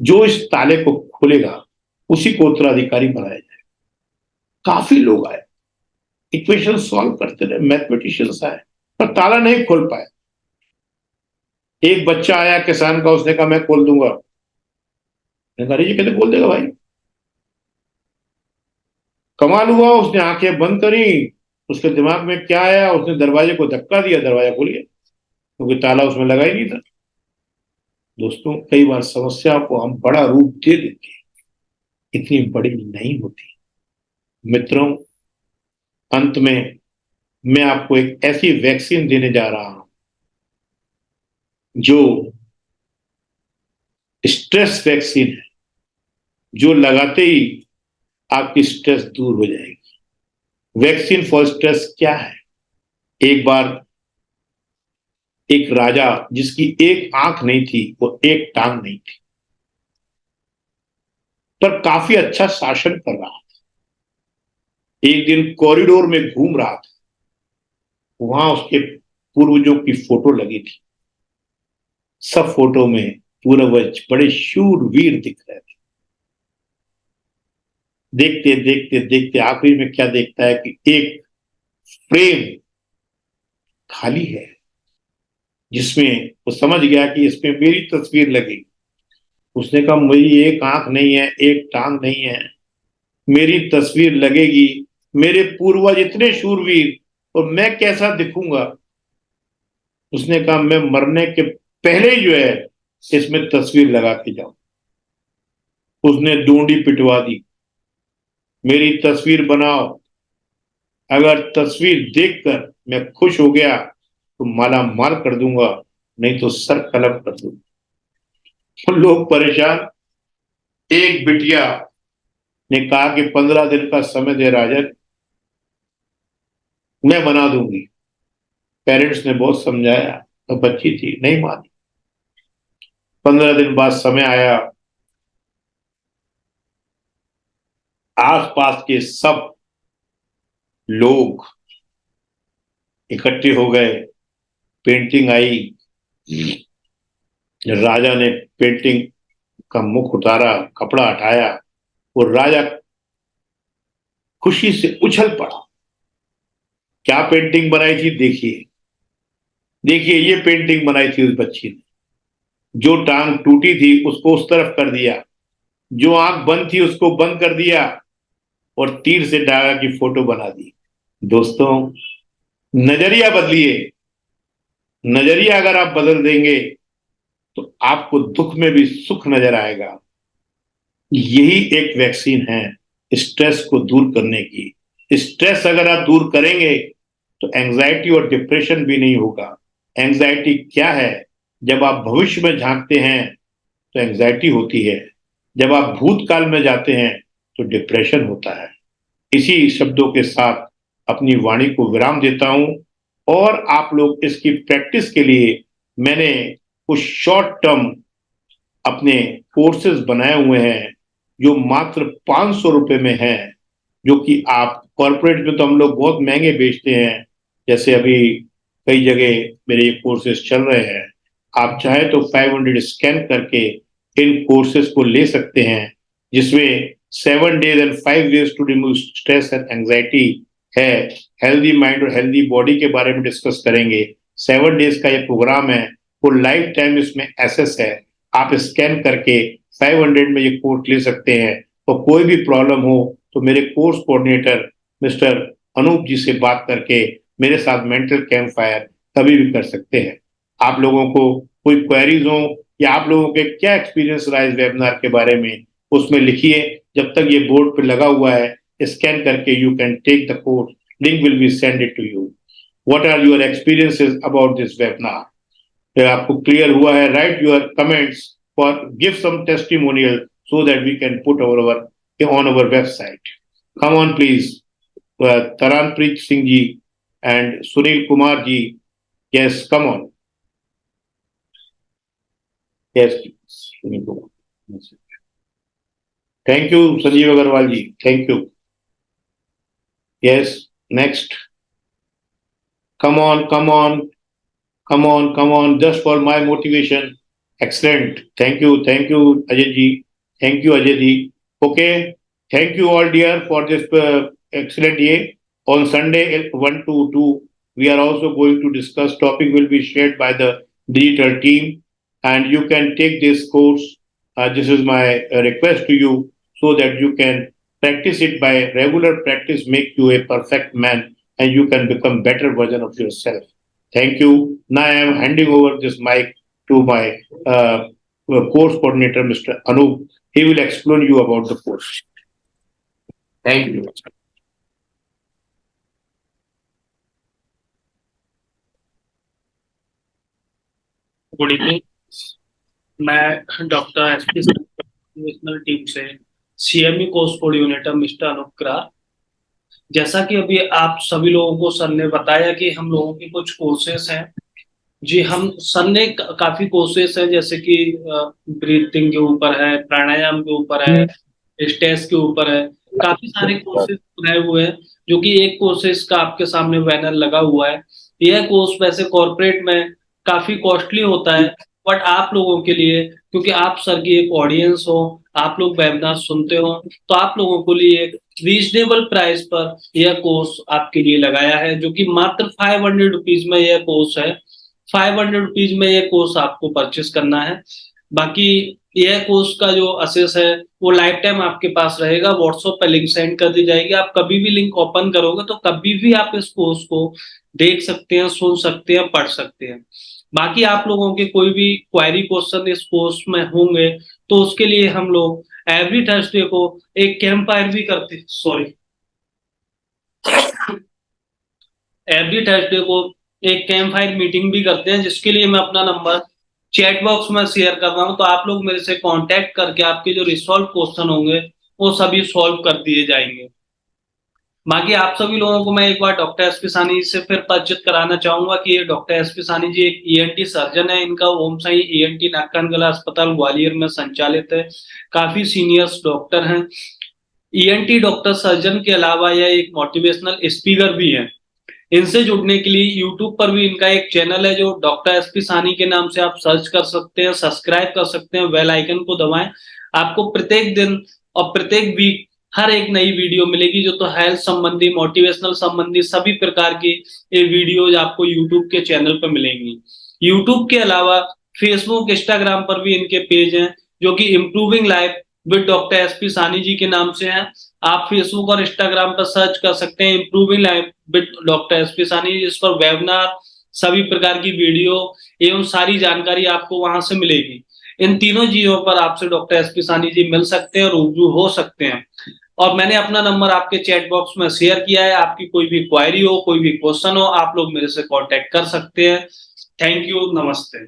जो इस ताले को खोलेगा उसी को उत्तराधिकारी बनाया जाए। काफी लोग आए, इक्वेशन सॉल्व करते रहे, मैथमेटिशियंस आए, पर ताला नहीं खोल पाए। एक बच्चा आया किसान का, उसने कहा मैं खोल दूंगा। ये कैसे खोल देगा भाई? कमाल हुआ, उसने आंखें बंद करी, उसके दिमाग में क्या आया, उसने दरवाजे को धक्का दिया, दरवाजा खुल गया, क्योंकि ताला उसमें लगा ही नहीं था। दोस्तों, कई बार समस्या को हम बड़ा रूप दे देते हैं, इतनी बड़ी नहीं होती। मित्रों, अंत में मैं आपको एक ऐसी वैक्सीन देने जा रहा हूं जो स्ट्रेस वैक्सीन है, जो लगाते ही आपकी स्ट्रेस दूर हो जाएगी। वैक्सीन फॉर स्ट्रेस क्या है? एक बार एक राजा, जिसकी एक आंख नहीं थी और एक टांग नहीं थी, पर काफी अच्छा शासन कर रहा था। एक दिन कॉरिडोर में घूम रहा था, वहां उसके पूर्वजों की फोटो लगी थी। सब फोटो में पूर्वज बड़े शूरवीर दिख रहे थे। देखते देखते देखते आखिरी में क्या देखता है कि एक फ्रेम खाली है, जिसमें वो समझ गया कि इसमें मेरी तस्वीर लगेगी। उसने कहा मेरी एक आंख नहीं है, एक टांग नहीं है, मेरी तस्वीर लगेगी। मेरे पूर्वज इतने शूरवीर, और मैं कैसा दिखूंगा। उसने कहा मैं मरने के पहले ही जो है इसमें तस्वीर लगा के जाऊं। उसने डूंडी पिटवा दी, मेरी तस्वीर बनाओ, अगर तस्वीर देखकर मैं खुश हो गया तो माला माल कर दूंगा, नहीं तो सर कलम कर दूंगा। लोग परेशान। एक बिटिया ने कहा कि 15 दिन का समय दे राजन, मैं बना दूंगी। पेरेंट्स ने बहुत समझाया तो बच्ची थी, नहीं मानी। 15 दिन बाद समय आया, आसपास के सब लोग इकट्ठे हो गए, पेंटिंग आई। राजा ने पेंटिंग का मुख उतारा, कपड़ा हटाया और राजा खुशी से उछल पड़ा। क्या पेंटिंग बनाई थी देखिए, देखिए ये पेंटिंग बनाई थी उस बच्ची ने। जो टांग टूटी थी उसको उस तरफ कर दिया, जो आंख बंद थी उसको बंद कर दिया और तीर से डागा की फोटो बना दी। दोस्तों, नजरिया बदलिए। नजरिया अगर आप बदल देंगे तो आपको दुख में भी सुख नजर आएगा। यही एक वैक्सीन है स्ट्रेस को दूर करने की। स्ट्रेस अगर आप दूर करेंगे तो एंजाइटी और डिप्रेशन भी नहीं होगा। एंजाइटी क्या है? जब आप भविष्य में झांकते हैं तो एंजाइटी होती है, जब आप भूतकाल में जाते हैं तो डिप्रेशन होता है। इसी शब्दों के साथ अपनी वाणी को विराम देता हूं और आप लोग इसकी प्रैक्टिस के लिए मैंने कुछ शॉर्ट टर्म अपने कोर्सेज बनाए हुए हैं जो मात्र 500 रुपए में है, जो कि आप कॉर्पोरेट में तो हम लोग बहुत महंगे बेचते हैं। जैसे अभी कई जगह मेरे ये कोर्सेज चल रहे हैं, आप चाहे तो 500 स्कैन करके इन कोर्सेज को ले सकते हैं, जिसमें 7 days and 5 days to remove stress and anxiety है। हेल्दी माइंड और हेल्दी बॉडी के बारे में डिस्कस करेंगे। 7 days का ये प्रोग्राम है, वो लाइफ टाइम इसमें एसेस है। आप स्कैन करके 500 में ये कोर्स ले सकते हैं। और कोई भी प्रॉब्लम हो तो मेरे कोर्स कोऑर्डिनेटर मिस्टर अनूप जी से बात करके मेरे साथ मेंटल कैंप फायर कभी भी कर सकते हैं। आप लोगों को कोई क्वेरीज हो या आप लोगों के क्या एक्सपीरियंस रहा इस वेबिनार के बारे में, उसमें लिखिए। जब तक ये बोर्ड पे लगा हुआ है, स्कैन करके you can take the course, link will be send it to you. What are your experiences about this webinar? आपको क्लियर हुआ है? Write your comments for give some testimonial so that we can put on our website. Come on please, Taranpreet Singh ji and Sunil Kumar ji. Yes, come on. Yes, Sunil Kumar. Thank you, Sanjeev Agarwal ji. Thank you. Yes, next. Come on, come on, come on, come on. Just for my motivation. Excellent. Thank you, Ajay ji. Thank you, Ajay ji. Okay, thank you all dear for this excellent year. On Sunday 1 to 2, we are also going to discuss. Topic will be shared by the digital team, and you can take this course. This is my request to you, so that you can practice it. By regular practice, make you a perfect man, and you can become better version of yourself. Thank you. Now I am handing over this mic to my course coordinator, Mr. Anup. He will explain you about the course. Thank you. Good evening. मैं डॉक्टर एसपी नेशनल टीम से CME course coordinator mister Anoop Karar. जैसा कि अभी आप सभी लोगों को सर ने बताया कि हम लोगों के कुछ कोर्सेस हैं। जी, हम सर ने काफी कोर्सेस हैं, जैसे कि ब्रीथिंग के ऊपर है, प्राणायाम के ऊपर है, स्ट्रेस के ऊपर है, काफी सारे कोर्सेस बनाए हुए हैं। जो कि एक कोर्सेस का आपके सामने बैनर लगा हुआ है। यह कोर्स वैसे कॉर्पोरेट में काफी कॉस्टली होता है, बट आप लोगों के लिए, क्योंकि आप सर की एक ऑडियंस हो, आप लोग वेबिनार सुनते हो, तो आप लोगों के लिए रीजनेबल प्राइस पर यह कोर्स आपके लिए लगाया है, जो कि मात्र 500 रुपीज में यह कोर्स है। 500 रुपीज में यह कोर्स आपको परचेस करना है। बाकी यह कोर्स का जो असेस है वो लाइफ टाइम आपके पास रहेगा। व्हाट्सएप पे लिंक सेंड कर दी जाएगी, आप कभी भी लिंक ओपन करोगे तो कभी भी आप इस कोर्स को देख सकते हैं, सुन सकते हैं, पढ़ सकते हैं। बाकी आप लोगों के कोई भी क्वेरी क्वेश्चन इस कोर्स में होंगे तो उसके लिए हम लोग एवरी थर्सडे को एक कैंप फायर भी करते, सॉरी, एवरी थर्सडे को एक कैंप फायर मीटिंग भी करते हैं, जिसके लिए मैं अपना नंबर चैट बॉक्स में शेयर कर रहा हूं। तो आप लोग मेरे से कांटेक्ट करके आपके जो रिसॉल्व क्वेश्चन होंगे वो सभी सॉल्व कर दिए जाएंगे। बाकी आप सभी लोगों को मैं एक बार डॉक्टर एस पी सानी जी से फिर परिचित कराना चाहूंगा कि ये डॉक्टर एस पी सानी जी एक ईएनटी सर्जन है। इनका ओम साई ईएनटी नाक कान गला अस्पताल ग्वालियर में संचालित है। काफी सीनियर्स डॉक्टर हैं। ईएनटी डॉक्टर सर्जन के अलावा यह एक मोटिवेशनल स्पीकर भी है। इनसे जुड़ने के लिए यूट्यूब पर भी इनका एक चैनल है जो डॉक्टर एस पी सानी के नाम से आप सर्च कर सकते हैं, सब्सक्राइब कर सकते हैं, बेल आइकन को दबाएं। आपको प्रत्येक दिन और प्रत्येक वीक हर एक नई वीडियो मिलेगी, जो तो हेल्थ संबंधी, मोटिवेशनल संबंधी सभी प्रकार की ये वीडियोज आपको यूट्यूब के चैनल पर मिलेंगी। यूट्यूब के अलावा फेसबुक, इंस्टाग्राम पर भी इनके पेज हैं जो कि improving life with doctor S P सानी जी के नाम से हैं। आप फेसबुक और इंस्टाग्राम पर सर्च कर सकते हैं improving life with doctor S P सानी जी। इस पर वेबिनार, सभी प्रकार की वीडियो एवं सारी जानकारी आपको वहां से मिलेगी। इन तीनों चीजों पर आपसे डॉक्टर एस पी सानी जी मिल सकते हैं, रूबरू हो सकते हैं। और मैंने अपना नंबर आपके चैट बॉक्स में शेयर किया है। आपकी कोई भी क्वेरी हो, कोई भी क्वेश्चन हो, आप लोग मेरे से कांटेक्ट कर सकते हैं। थैंक यू, नमस्ते।